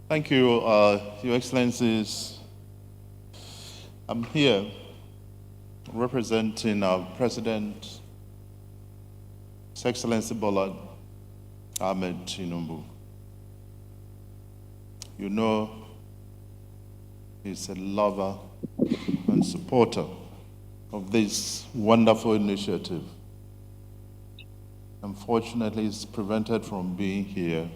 Thank you, Your Excellencies. I'm here representing our President, His Excellency Bola Ahmed Tinubu. You know, he's a lover and supporter of this wonderful initiative. Unfortunately, he's prevented from being here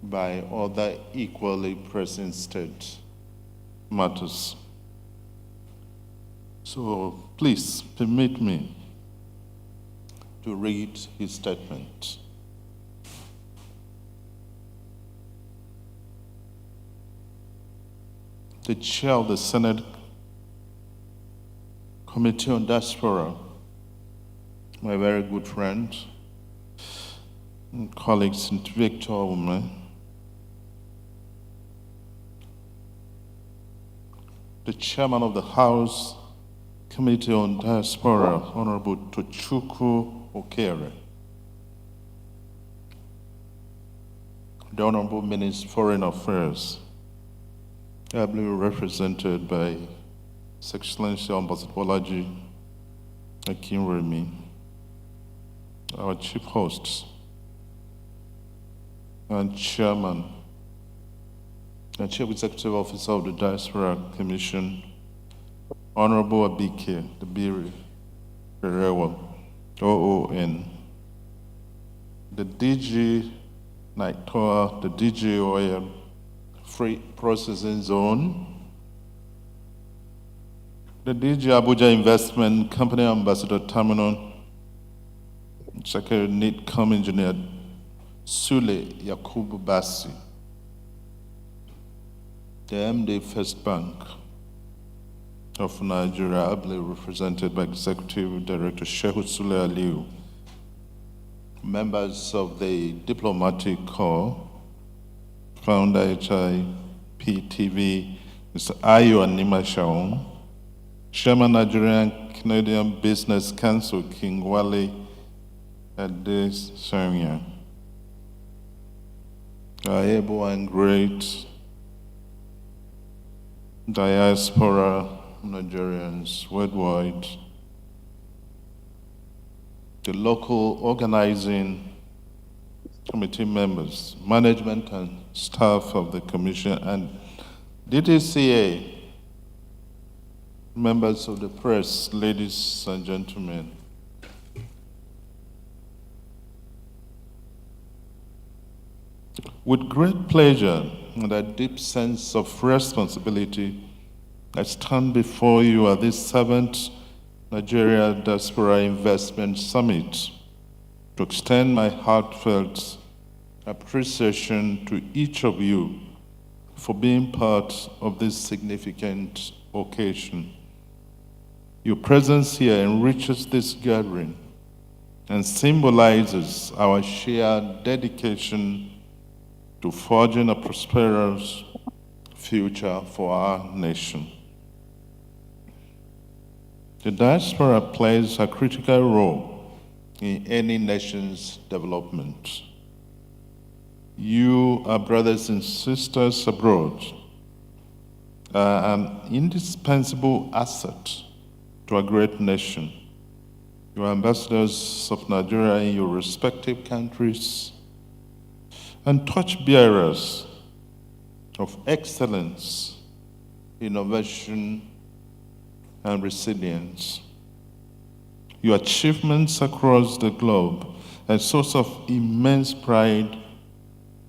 by other equally pressing state matters. So please permit me to read his statement. The chair of the Senate Committee on Diaspora, my very good friend and colleague St. Victor Ume, the chairman of the House Committee on Diaspora, Honorable Tochukwu Okere, the Honorable Minister of Foreign Affairs, ably represented by His Excellency Ambassador Bolaji Akinremi, our chief hosts and chairman the Chief Executive Officer of the Diaspora Commission, Honorable Abike Dabiri Perewa, OON, the DG Naitoa, the DG Oil Free Processing Zone, the DG Abuja Investment Company Ambassador Terminal, Secretary NITCOM Engineer Sule Yakubu Bassi, the MD First Bank of Nigeria, ably represented by Executive Director Shehu Sule Aliu, members of the Diplomatic Corps, founder HIPTV, Mr. Ayo Anima Shaon, Chairman Nigerian Canadian Business Council, King Wale Adesanya, our able and great diaspora Nigerians worldwide, the local organizing committee members, management and staff of the commission, and DTCA, members of the press, ladies and gentlemen. With great pleasure and a deep sense of responsibility, I stand before you at this 7th Nigeria Diaspora Investment Summit to extend my heartfelt appreciation to each of you for being part of this significant occasion. Your presence here enriches this gathering and symbolizes our shared dedication to forging a prosperous future for our nation. The diaspora plays a critical role in any nation's development. You, our brothers and sisters abroad, are an indispensable asset to a great nation. You are ambassadors of Nigeria in your respective countries and torchbearers of excellence, innovation, and resilience. Your achievements across the globe are a source of immense pride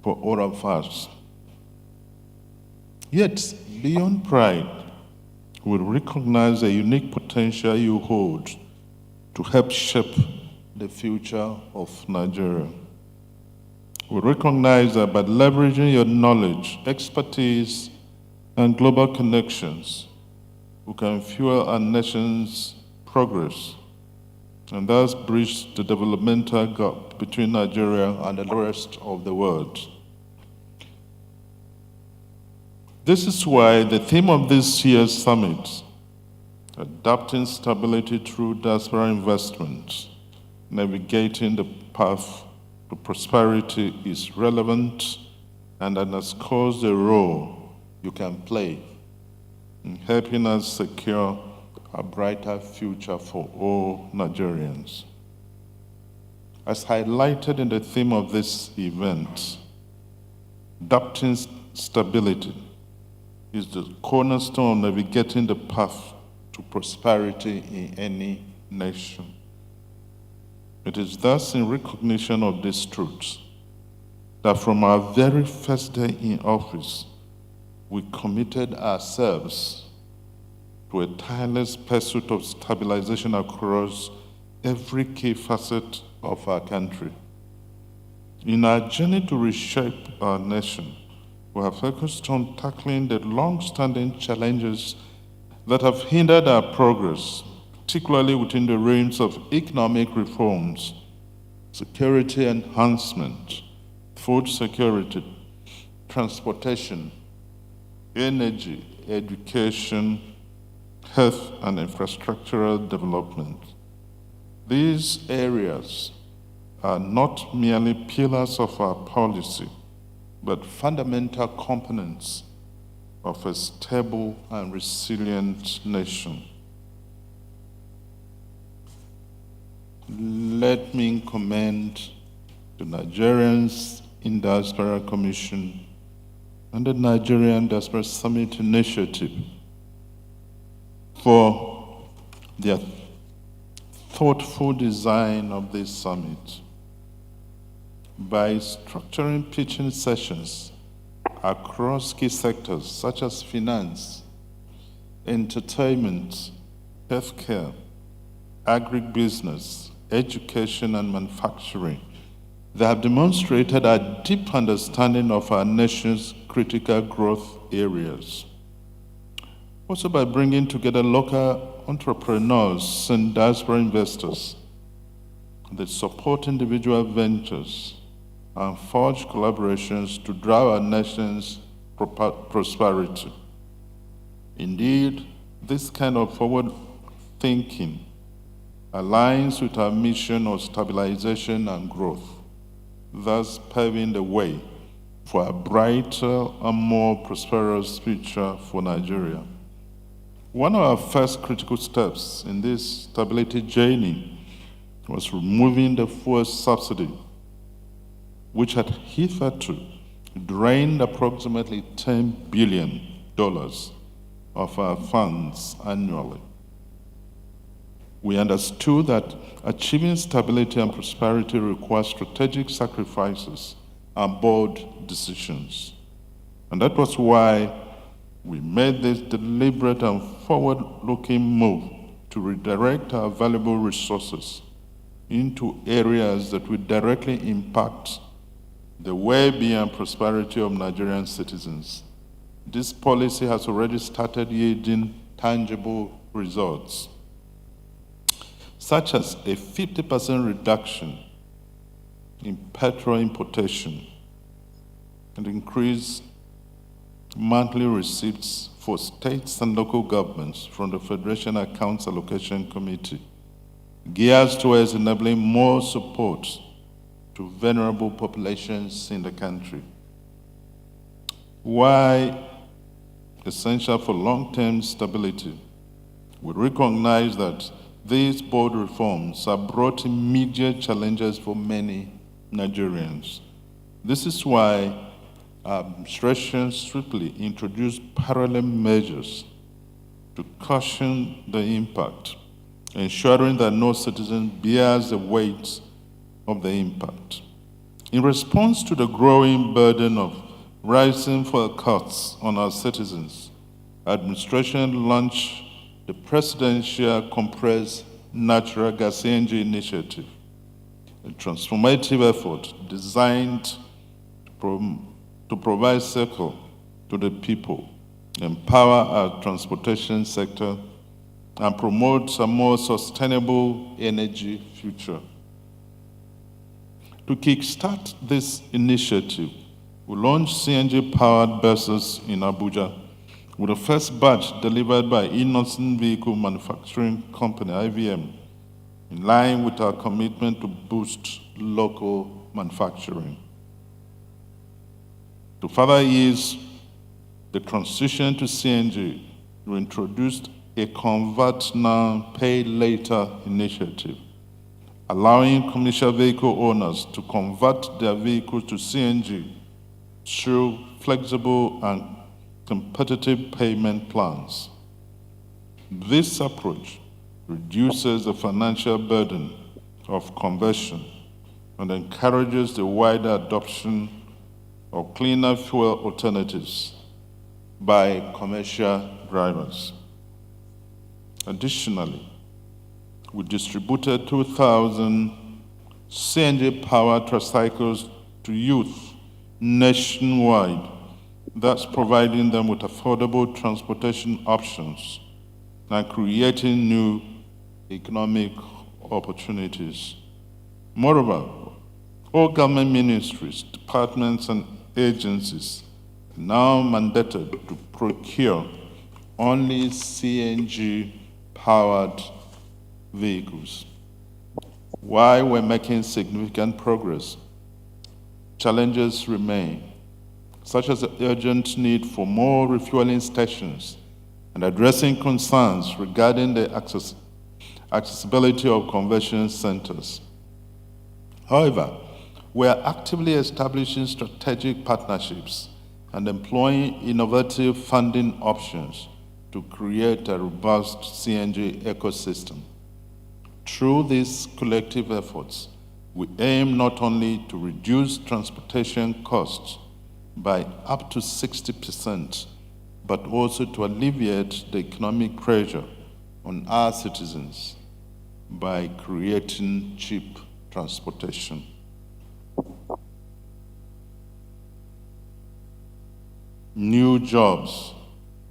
for all of us. Yet, beyond pride, we recognize the unique potential you hold to help shape the future of Nigeria. We recognize that by leveraging your knowledge, expertise, and global connections, we can fuel our nation's progress and thus bridge the developmental gap between Nigeria and the rest of the world. This is why the theme of this year's summit, Adapting Stability Through Diaspora Investment, Navigating the Path to Prosperity, is relevant and underscores the role you can play in helping us secure a brighter future for all Nigerians. As highlighted in the theme of this event, adapting stability is the cornerstone of navigating the path to prosperity in any nation. It is thus in recognition of this truth that from our very first day in office, we committed ourselves to a tireless pursuit of stabilization across every key facet of our country. In our journey to reshape our nation, we have focused on tackling the long-standing challenges that have hindered our progress, particularly within the realms of economic reforms, security enhancement, food security, transportation, energy, education, health, and infrastructural development. These areas are not merely pillars of our policy, but fundamental components of a stable and resilient nation. Let me commend the Nigerians in Diaspora Commission and the Nigerian Diaspora Summit Initiative for their thoughtful design of this summit. By structuring pitching sessions across key sectors such as finance, entertainment, healthcare, agribusiness, education, and manufacturing, they have demonstrated a deep understanding of our nation's critical growth areas. Also by bringing together local entrepreneurs and diaspora investors, they support individual ventures and forge collaborations to drive our nation's prosperity. Indeed, this kind of forward thinking aligns with our mission of stabilization and growth, thus paving the way for a brighter and more prosperous future for Nigeria. One of our first critical steps in this stability journey was removing the fuel subsidy, which had hitherto drained approximately $10 billion of our funds annually. We understood that achieving stability and prosperity requires strategic sacrifices and bold decisions. And that was why we made this deliberate and forward-looking move to redirect our valuable resources into areas that will directly impact the well-being and prosperity of Nigerian citizens. This policy has already started yielding tangible results, such as a 50% reduction in petrol importation and increased monthly receipts for states and local governments from the Federation Accounts Allocation Committee, geared towards enabling more support to vulnerable populations in the country. Why essential for long-term stability, we recognize that these bold reforms have brought immediate challenges for many Nigerians. This is why our administration swiftly introduced parallel measures to cushion the impact, ensuring that no citizen bears the weight of the impact. In response to the growing burden of rising fuel costs on our citizens, our administration launched the Presidential Compressed Natural Gas CNG Initiative, a transformative effort designed to provide circle to the people, empower our transportation sector, and promote a more sustainable energy future. To kickstart this initiative, we launched CNG-powered buses in Abuja, with the first batch delivered by Innocent Vehicle Manufacturing Company, IVM, in line with our commitment to boost local manufacturing. To further ease the transition to CNG, we introduced a Convert Now, Pay Later initiative, allowing commercial vehicle owners to convert their vehicles to CNG through flexible and competitive payment plans. This approach reduces the financial burden of conversion and encourages the wider adoption of cleaner fuel alternatives by commercial drivers. Additionally, we distributed 2,000 CNG-powered tricycles to youth nationwide, thus providing them with affordable transportation options and creating new economic opportunities. Moreover, all government ministries, departments, and agencies are now mandated to procure only CNG-powered vehicles. While we're making significant progress, challenges remain, such as the urgent need for more refueling stations and addressing concerns regarding the accessibility of conversion centers. However, we are actively establishing strategic partnerships and employing innovative funding options to create a robust CNG ecosystem. Through these collective efforts, we aim not only to reduce transportation costs by up to 60%, but also to alleviate the economic pressure on our citizens by creating cheap transportation. New jobs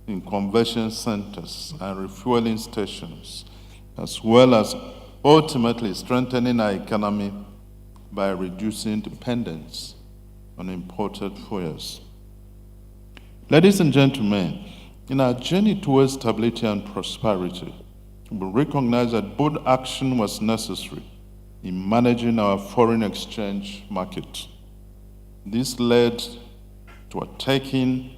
in conversion centers and refueling stations, as well as ultimately strengthening our economy by reducing dependence on imported fuels. Ladies and gentlemen, in our journey towards stability and prosperity, we recognize that bold action was necessary in managing our foreign exchange market. This led to taking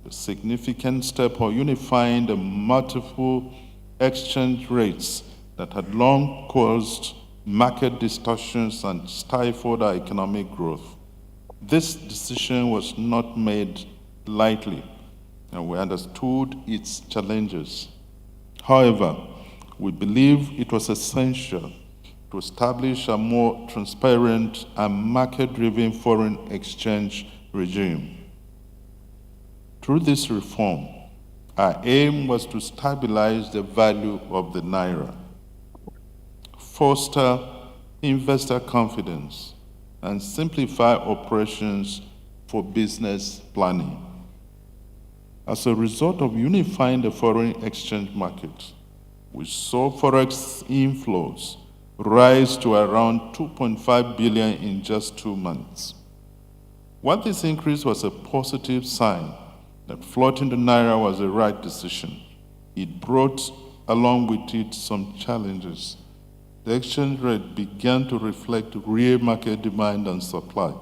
a significant step of unifying the multiple exchange rates that had long caused market distortions and stifled our economic growth. This decision was not made lightly, and we understood its challenges. However, we believe it was essential to establish a more transparent and market-driven foreign exchange regime. Through this reform, our aim was to stabilize the value of the Naira, foster investor confidence, and simplify operations for business planning. As a result of unifying the foreign exchange market, we saw forex inflows rise to around 2.5 billion in just 2 months. While this increase was a positive sign that floating the Naira was the right decision, it brought along with it some challenges. The exchange rate began to reflect real market demand and supply,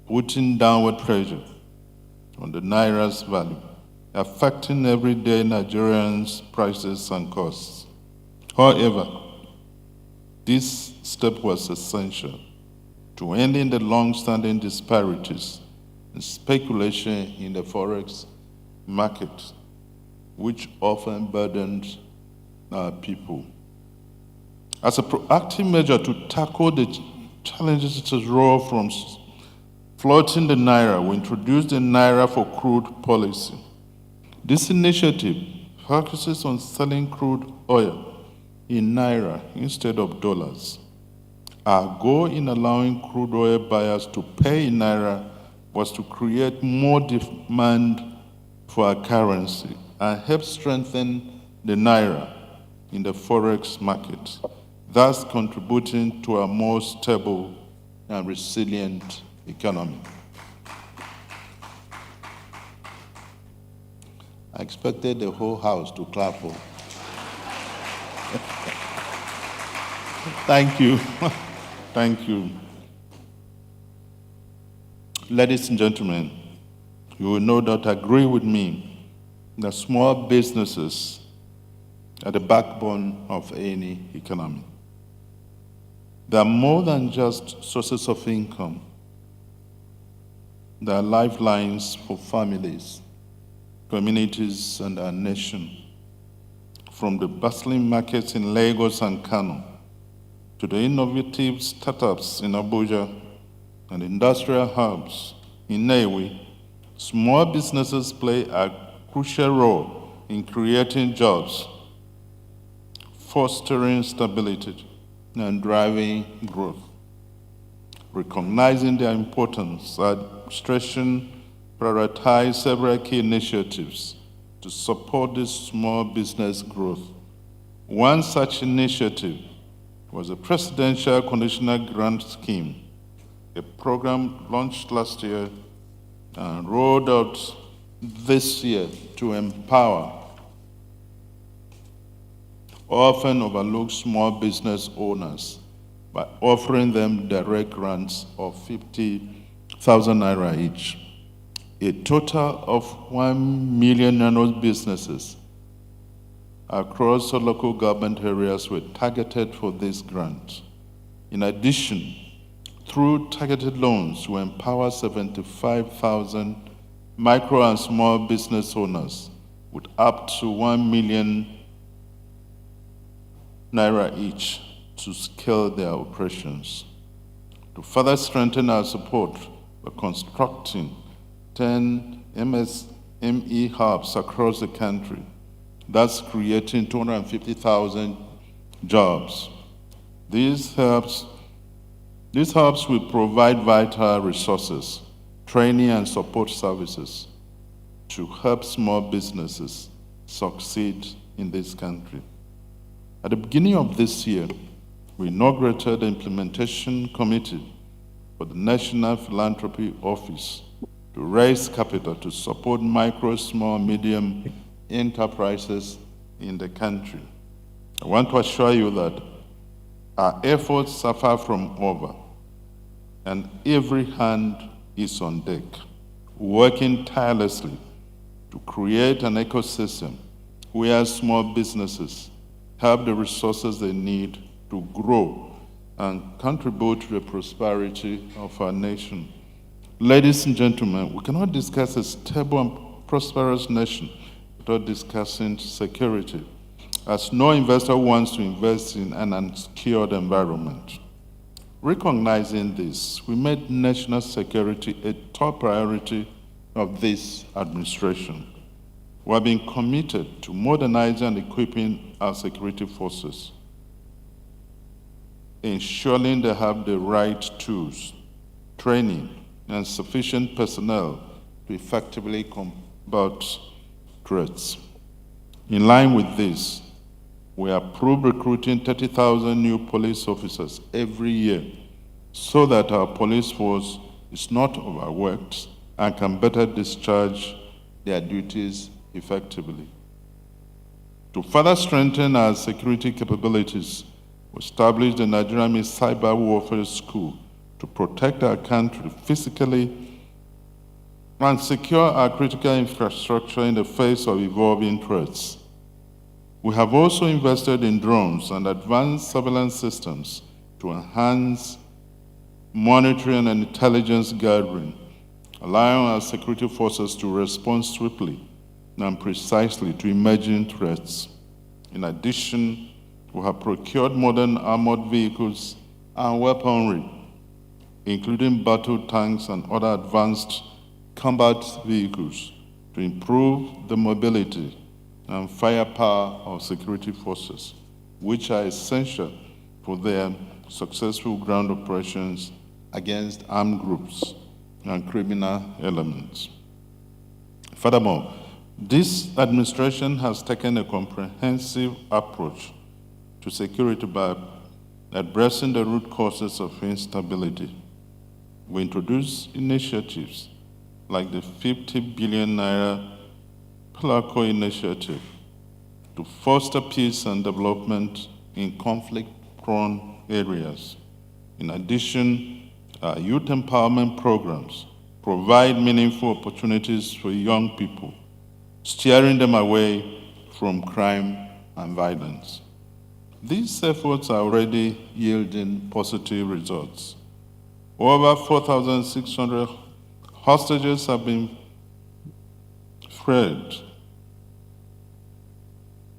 putting downward pressure on the Naira's value, affecting everyday Nigerians' prices and costs. However, this step was essential to ending the long-standing disparities and speculation in the forex market, which often burdened our people. As a proactive measure to tackle the challenges that arose from floating the Naira, we introduced the Naira for Crude policy. This initiative focuses on selling crude oil in Naira instead of dollars. Our goal in allowing crude oil buyers to pay in Naira was to create more demand for our currency and help strengthen the Naira in the forex market, thus contributing to a more stable and resilient economy. I expected the whole house to clap for. Thank you. Thank you. Ladies and gentlemen, you will no doubt agree with me that small businesses are the backbone of any economy. They are more than just sources of income. They are lifelines for families, communities, and our nation. From the bustling markets in Lagos and Kano to the innovative startups in Abuja and industrial hubs in Newi, small businesses play a crucial role in creating jobs, fostering stability, and driving growth. Recognizing their importance, our administration prioritized several key initiatives to support this small business growth. One such initiative was a presidential conditional grant scheme, a program launched last year and rolled out this year to empower often overlooked small business owners by offering them direct grants of 50,000 naira each. A total of 1 million nano businesses across the local government areas were targeted for this grant. In addition, through targeted loans to empower 75,000 micro and small business owners with up to 1 million naira each to scale their operations. To further strengthen our support, we're constructing 10 MSME hubs across the country, thus creating 250,000 jobs. These hubs will provide vital resources, training and support services to help small businesses succeed in this country. At the beginning of this year, we inaugurated the Implementation Committee for the National Philanthropy Office to raise capital to support micro, small, medium enterprises in the country. I want to assure you that our efforts are far from over, and every hand is on deck, working tirelessly to create an ecosystem where small businesses have the resources they need to grow and contribute to the prosperity of our nation. Ladies and gentlemen, we cannot discuss a stable and prosperous nation without discussing security, as no investor wants to invest in an unsecured environment. Recognizing this, we made national security a top priority of this administration. We have been committed to modernizing and equipping our security forces, ensuring they have the right tools, training, and sufficient personnel to effectively combat threats. In line with this, we approve recruiting 30,000 new police officers every year so that our police force is not overworked and can better discharge their duties effectively. To further strengthen our security capabilities, we established the Nigerian Army Cyber Warfare School to protect our country physically and secure our critical infrastructure in the face of evolving threats. We have also invested in drones and advanced surveillance systems to enhance monitoring and intelligence gathering, allowing our security forces to respond swiftly and precisely to emerging threats. In addition, we have procured modern armored vehicles and weaponry, including battle tanks and other advanced combat vehicles, to improve the mobility and firepower of security forces, which are essential for their successful ground operations against armed groups and criminal elements. Furthermore, this administration has taken a comprehensive approach to security by addressing the root causes of instability. We introduced initiatives like the 50 billion naira Pillar initiative to foster peace and development in conflict-prone areas. In addition, our youth empowerment programs provide meaningful opportunities for young people, steering them away from crime and violence. These efforts are already yielding positive results. Over 4,600 hostages have been freed.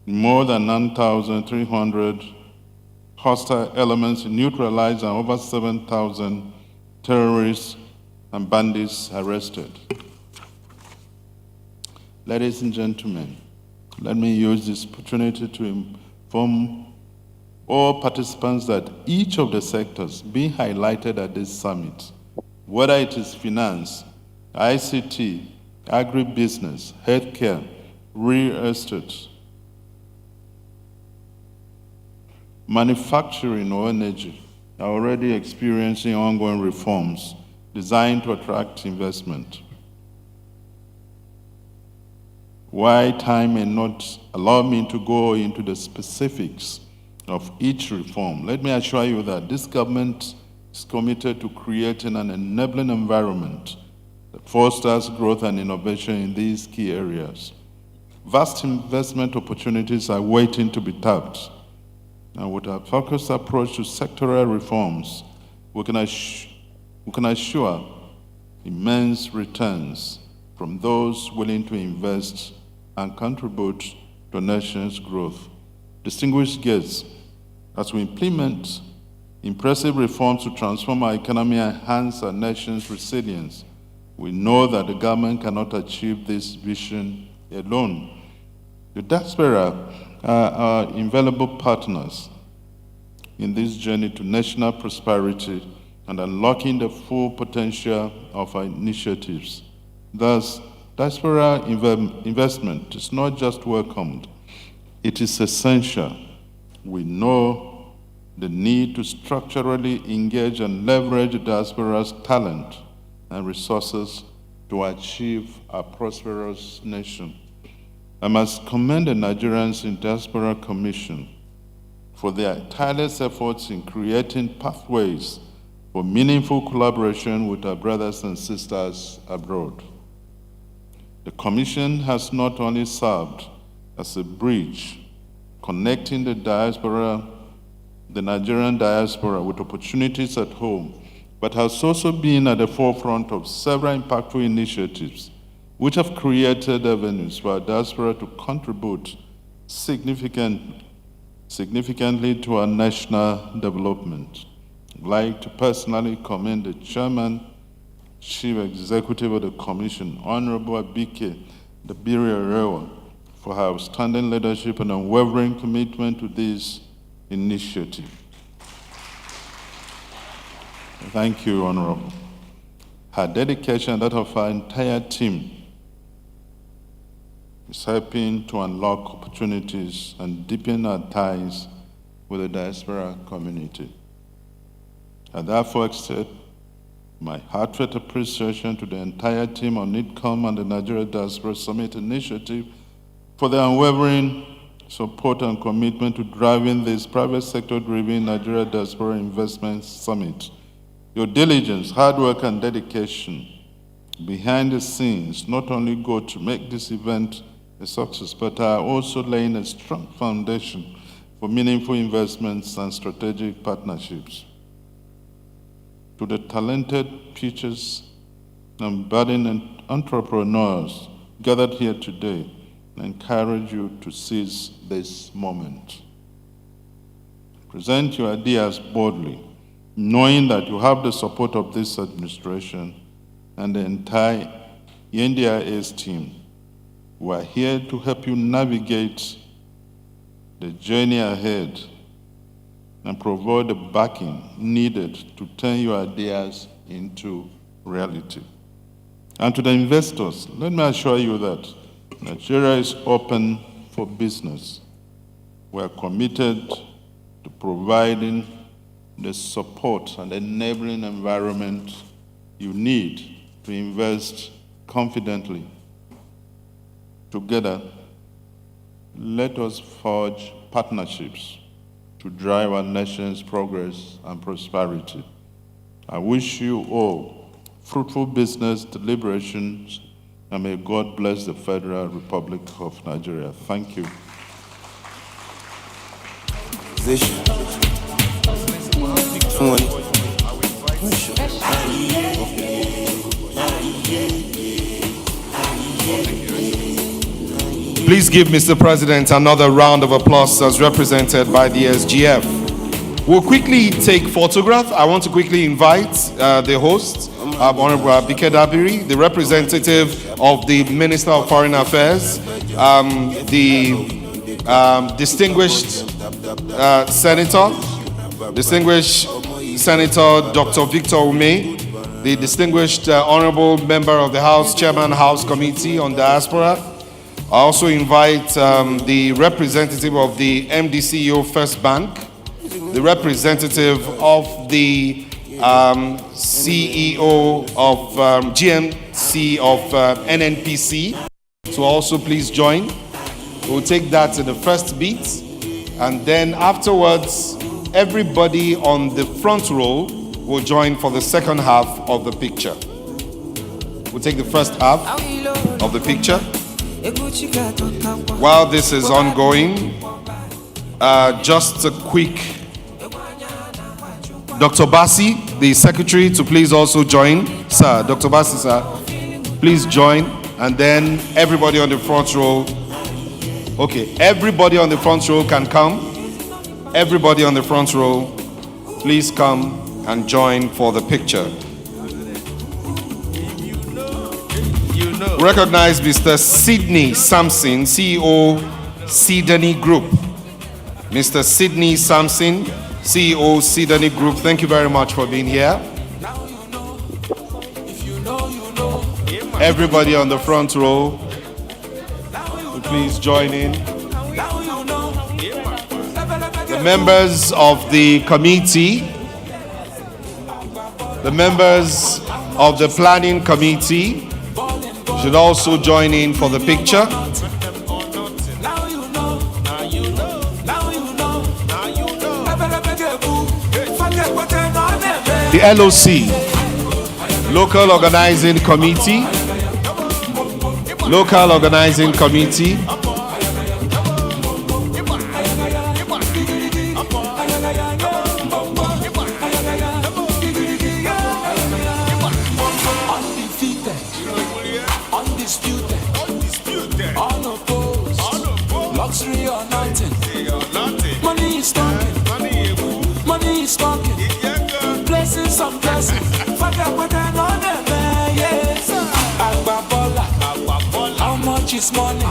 More than 9,300 hostile elements neutralized and over 7,000 terrorists and bandits arrested. Ladies and gentlemen, let me use this opportunity to inform all participants that each of the sectors being highlighted at this summit, whether it is finance, ICT, agribusiness, healthcare, real estate, manufacturing or energy, are already experiencing ongoing reforms designed to attract investment. While time may not allow me to go into the specifics of each reform, let me assure you that this government is committed to creating an enabling environment that fosters growth and innovation in these key areas. Vast investment opportunities are waiting to be tapped, and with our focused approach to sectoral reforms, we can we can assure immense returns from those willing to invest and contribute to the nation's growth. Distinguished guests, as we implement impressive reforms to transform our economy and enhance our nation's resilience, we know that the government cannot achieve this vision alone. The diaspora are our invaluable partners in this journey to national prosperity and unlocking the full potential of our initiatives. Thus, diaspora investment is not just welcomed, it is essential. We know the need to structurally engage and leverage diaspora's talent and resources to achieve a prosperous nation. I must commend the Nigerians in Diaspora Commission for their tireless efforts in creating pathways for meaningful collaboration with our brothers and sisters abroad. The Commission has not only served as a bridge connecting the Nigerian diaspora with opportunities at home, but has also been at the forefront of several impactful initiatives which have created avenues for our diaspora to contribute significantly to our national development. I'd like to personally commend the Chairman, Chief Executive of the Commission, Honorable Abike Dabiri-Arewa, for her outstanding leadership and unwavering commitment to this initiative. Thank you, Honorable. Her dedication and that of our entire team is helping to unlock opportunities and deepen our ties with the diaspora community. I therefore extend my heartfelt appreciation to the entire team on NIDCOM and the Nigeria Diaspora Summit Initiative for their unwavering support and commitment to driving this private sector-driven Nigeria Diaspora Investment Summit. Your diligence, hard work, and dedication behind the scenes not only go to make this event a success, but are also laying a strong foundation for meaningful investments and strategic partnerships. To the talented teachers and budding entrepreneurs gathered here today, I encourage you to seize this moment. Present your ideas boldly, knowing that you have the support of this administration and the entire NDIS team. We are here to help you navigate the journey ahead and provide the backing needed to turn your ideas into reality. And to the investors, let me assure you that Nigeria is open for business. We are committed to providing the support and enabling environment you need to invest confidently. Together, let us forge partnerships to drive our nation's progress and prosperity. I wish you all fruitful business deliberations, and may God bless the Federal Republic of Nigeria. Thank you. Please give Mr. President another round of applause as represented by the SGF. We'll quickly take photographs. I want to quickly invite the host, Honorable Abike Dabiri, the representative of the Minister of Foreign Affairs, the distinguished Senator Dr. Victor Ume, the distinguished Honorable Member of the House, Chairman House Committee on Diaspora. I also invite the representative of the MDCEO First Bank, the representative of the CEO of GMC of NNPC to also please join. We'll take that in the first beat, and then afterwards, everybody on the front row will join for the second half of the picture. We'll take the first half of the picture. While this is ongoing, just a quick, Dr. Bassi, the secretary to please also join. Sir, Dr. Basi, sir, please join. And then everybody on the front row. Okay, everybody on the front row can come. Everybody on the front row, please come and join for the picture. Recognize Mr. Sidney Sampson, CEO, Sidney Group. Mr. Sidney Sampson, CEO, Sidney Group. Thank you very much for being here. Everybody on the front row, please join in. The members of the committee, the members of the planning committee should also join in for the picture. The LOC, Local Organizing Committee, Local Organizing Committee. Luxury or nothing. Money is talking. Money is talking. Blessings on blessings. Forget what I know them. Yes. Agbabola. How much is money?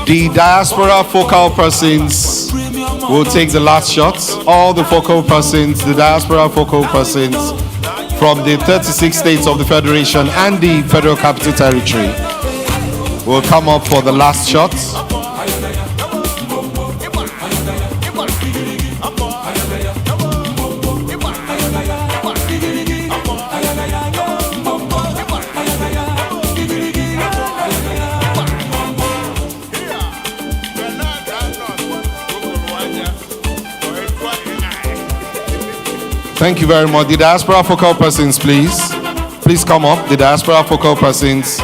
The diaspora focal persons will take the last shots. All the focal persons, the diaspora focal persons from the 36 states of the Federation and the Federal Capital Territory will come up for the last shots. Thank you very much. The diaspora focal persons, please. Please come up. The diaspora focal persons.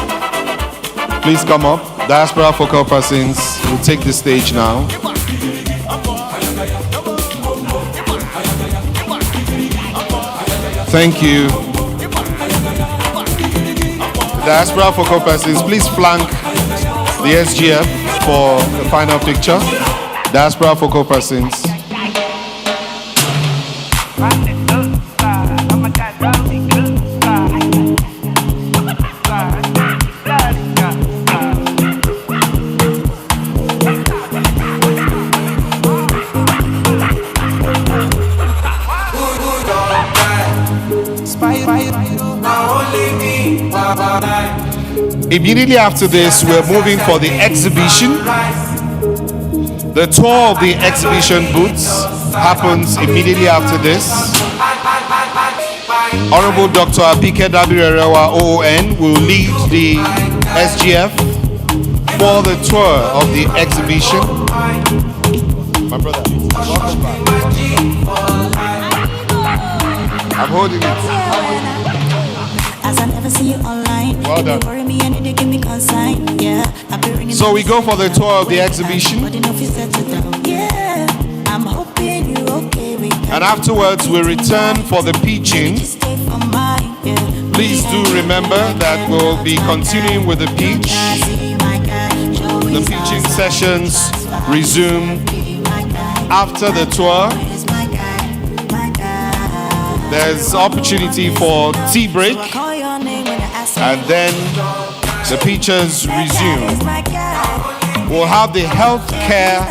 Please come up. Diaspora focal persons will take the stage now. Thank you. The diaspora focal persons, please flank the SGF for the final picture. Diaspora focal persons. Immediately after this, we're moving for the exhibition. The tour of the exhibition booths happens immediately after this. Honorable Dr. Abike Dabirerewa OON will lead the SGF for the tour of the exhibition. My brother, welcome back. I'm holding it. Well done. So we go for the tour of the exhibition. And afterwards we return for the pitching. Please do remember that we'll be continuing with the pitch. The pitching sessions resume after the tour. There's opportunity for tea break, and then the pitchers resume. We'll have the healthcare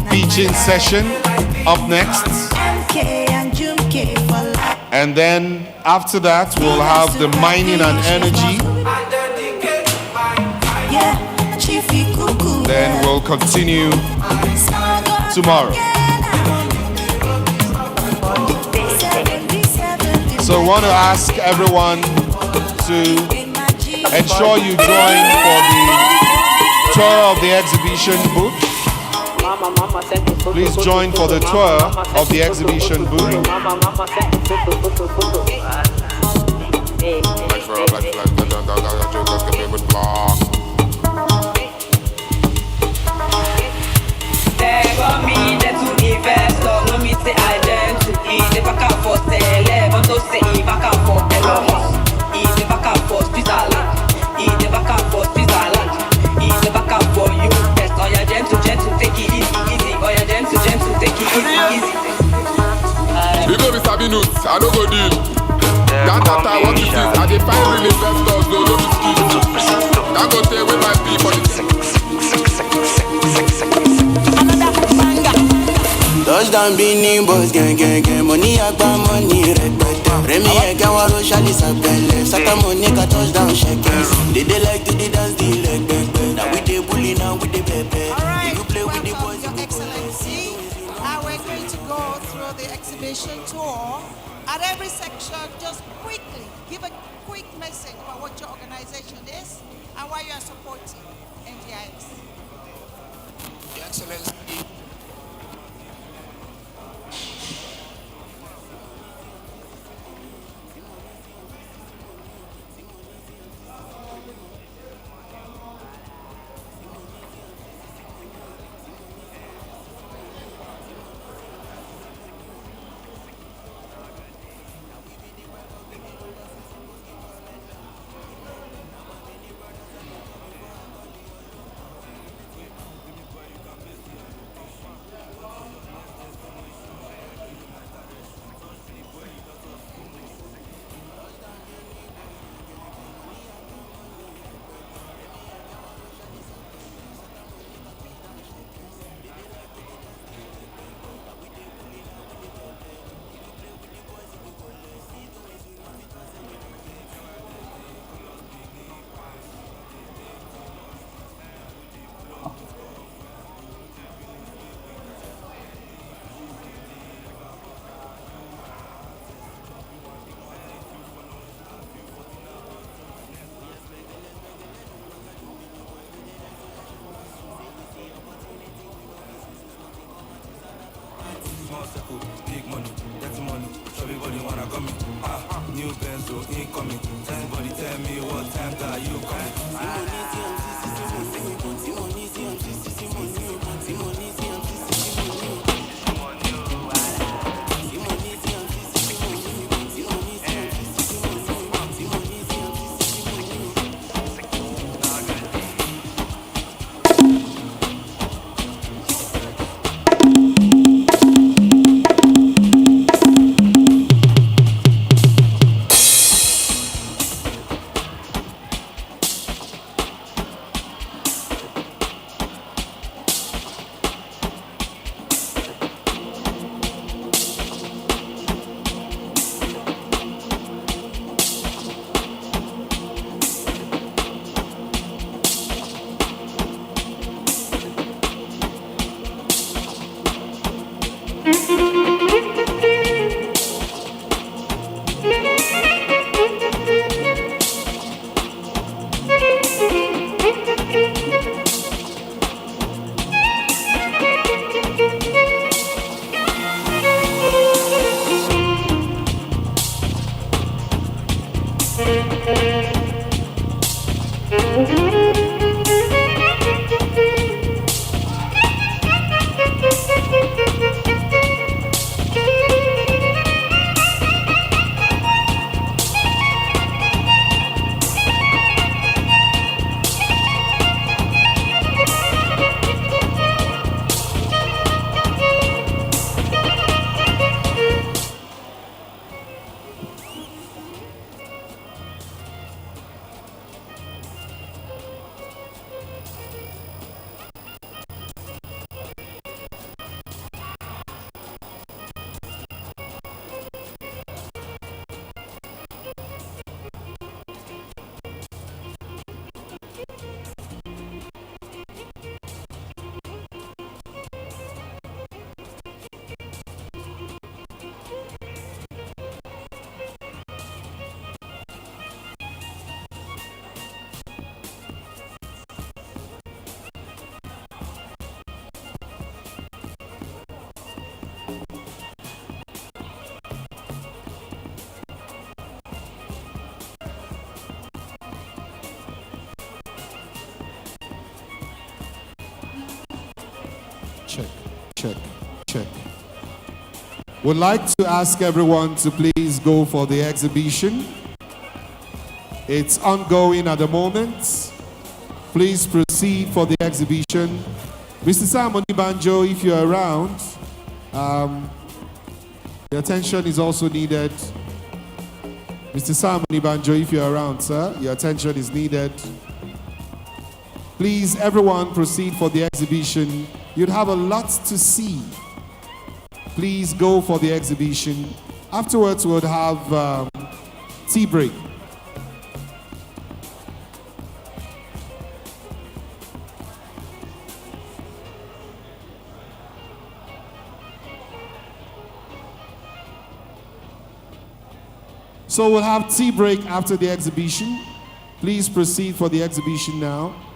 pitching session up next, and then after that we'll have the mining and energy. Then we'll continue tomorrow. So I want to ask everyone to ensure you join for the tour of the exhibition booth. Please join for the tour of the exhibition booth. Say Easy back and forth, Switzerland. Easy back and forth, Switzerland. Easy back and forth, you best. Oh, yeah, gentle, take it easy, easy. Oh, yeah, gentle, take it easy, easy. If no be sabi news, I no go deal. That data what it is, I dey find real investors, no be skill. That go stay with my people for the Touchdown Beanie Boys, gang, money agba money rẹpẹtẹ. Rẹmi ẹ̀kẹ́ wá ló ṣáàlì sàpẹlẹ. Sátá money ka touchdown ṣẹkẹ. They like to dance the leg pẹpẹ. Now we dey bully, now we dey pẹpẹ. You play with the boys. Your Excellency, we're going to go through the exhibition tour. At every section, just quickly give a quick message about what your organization is and why you are supporting NDIS. Your Excellency. Big money, dirty money, so everybody wanna come in. New pencil incoming. Everybody tell me what time that you coming. Check. Would like to ask everyone to please go for the exhibition. It's ongoing at the moment. Please proceed for the exhibition. Mr. Simon Banjo, if you're around, the attention is also needed. Mr. Simon Banjo, if you're around, sir, your attention is needed. Please, everyone, proceed for the exhibition. You'd have a lot to see. Please go for the exhibition. Afterwards, we'll have tea break. So we'll have tea break after the exhibition. Please proceed for the exhibition now.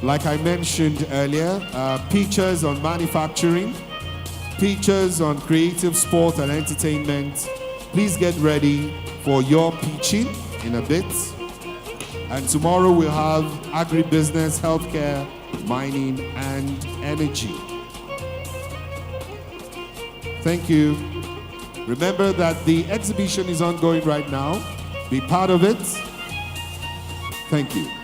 Like I mentioned earlier, pictures on manufacturing, pictures on creative sport and entertainment. Please get ready for your pitching in a bit. And tomorrow we'll have agribusiness, healthcare, mining, and energy. Thank you. Remember that the exhibition is ongoing right now. Be part of it. Thank you.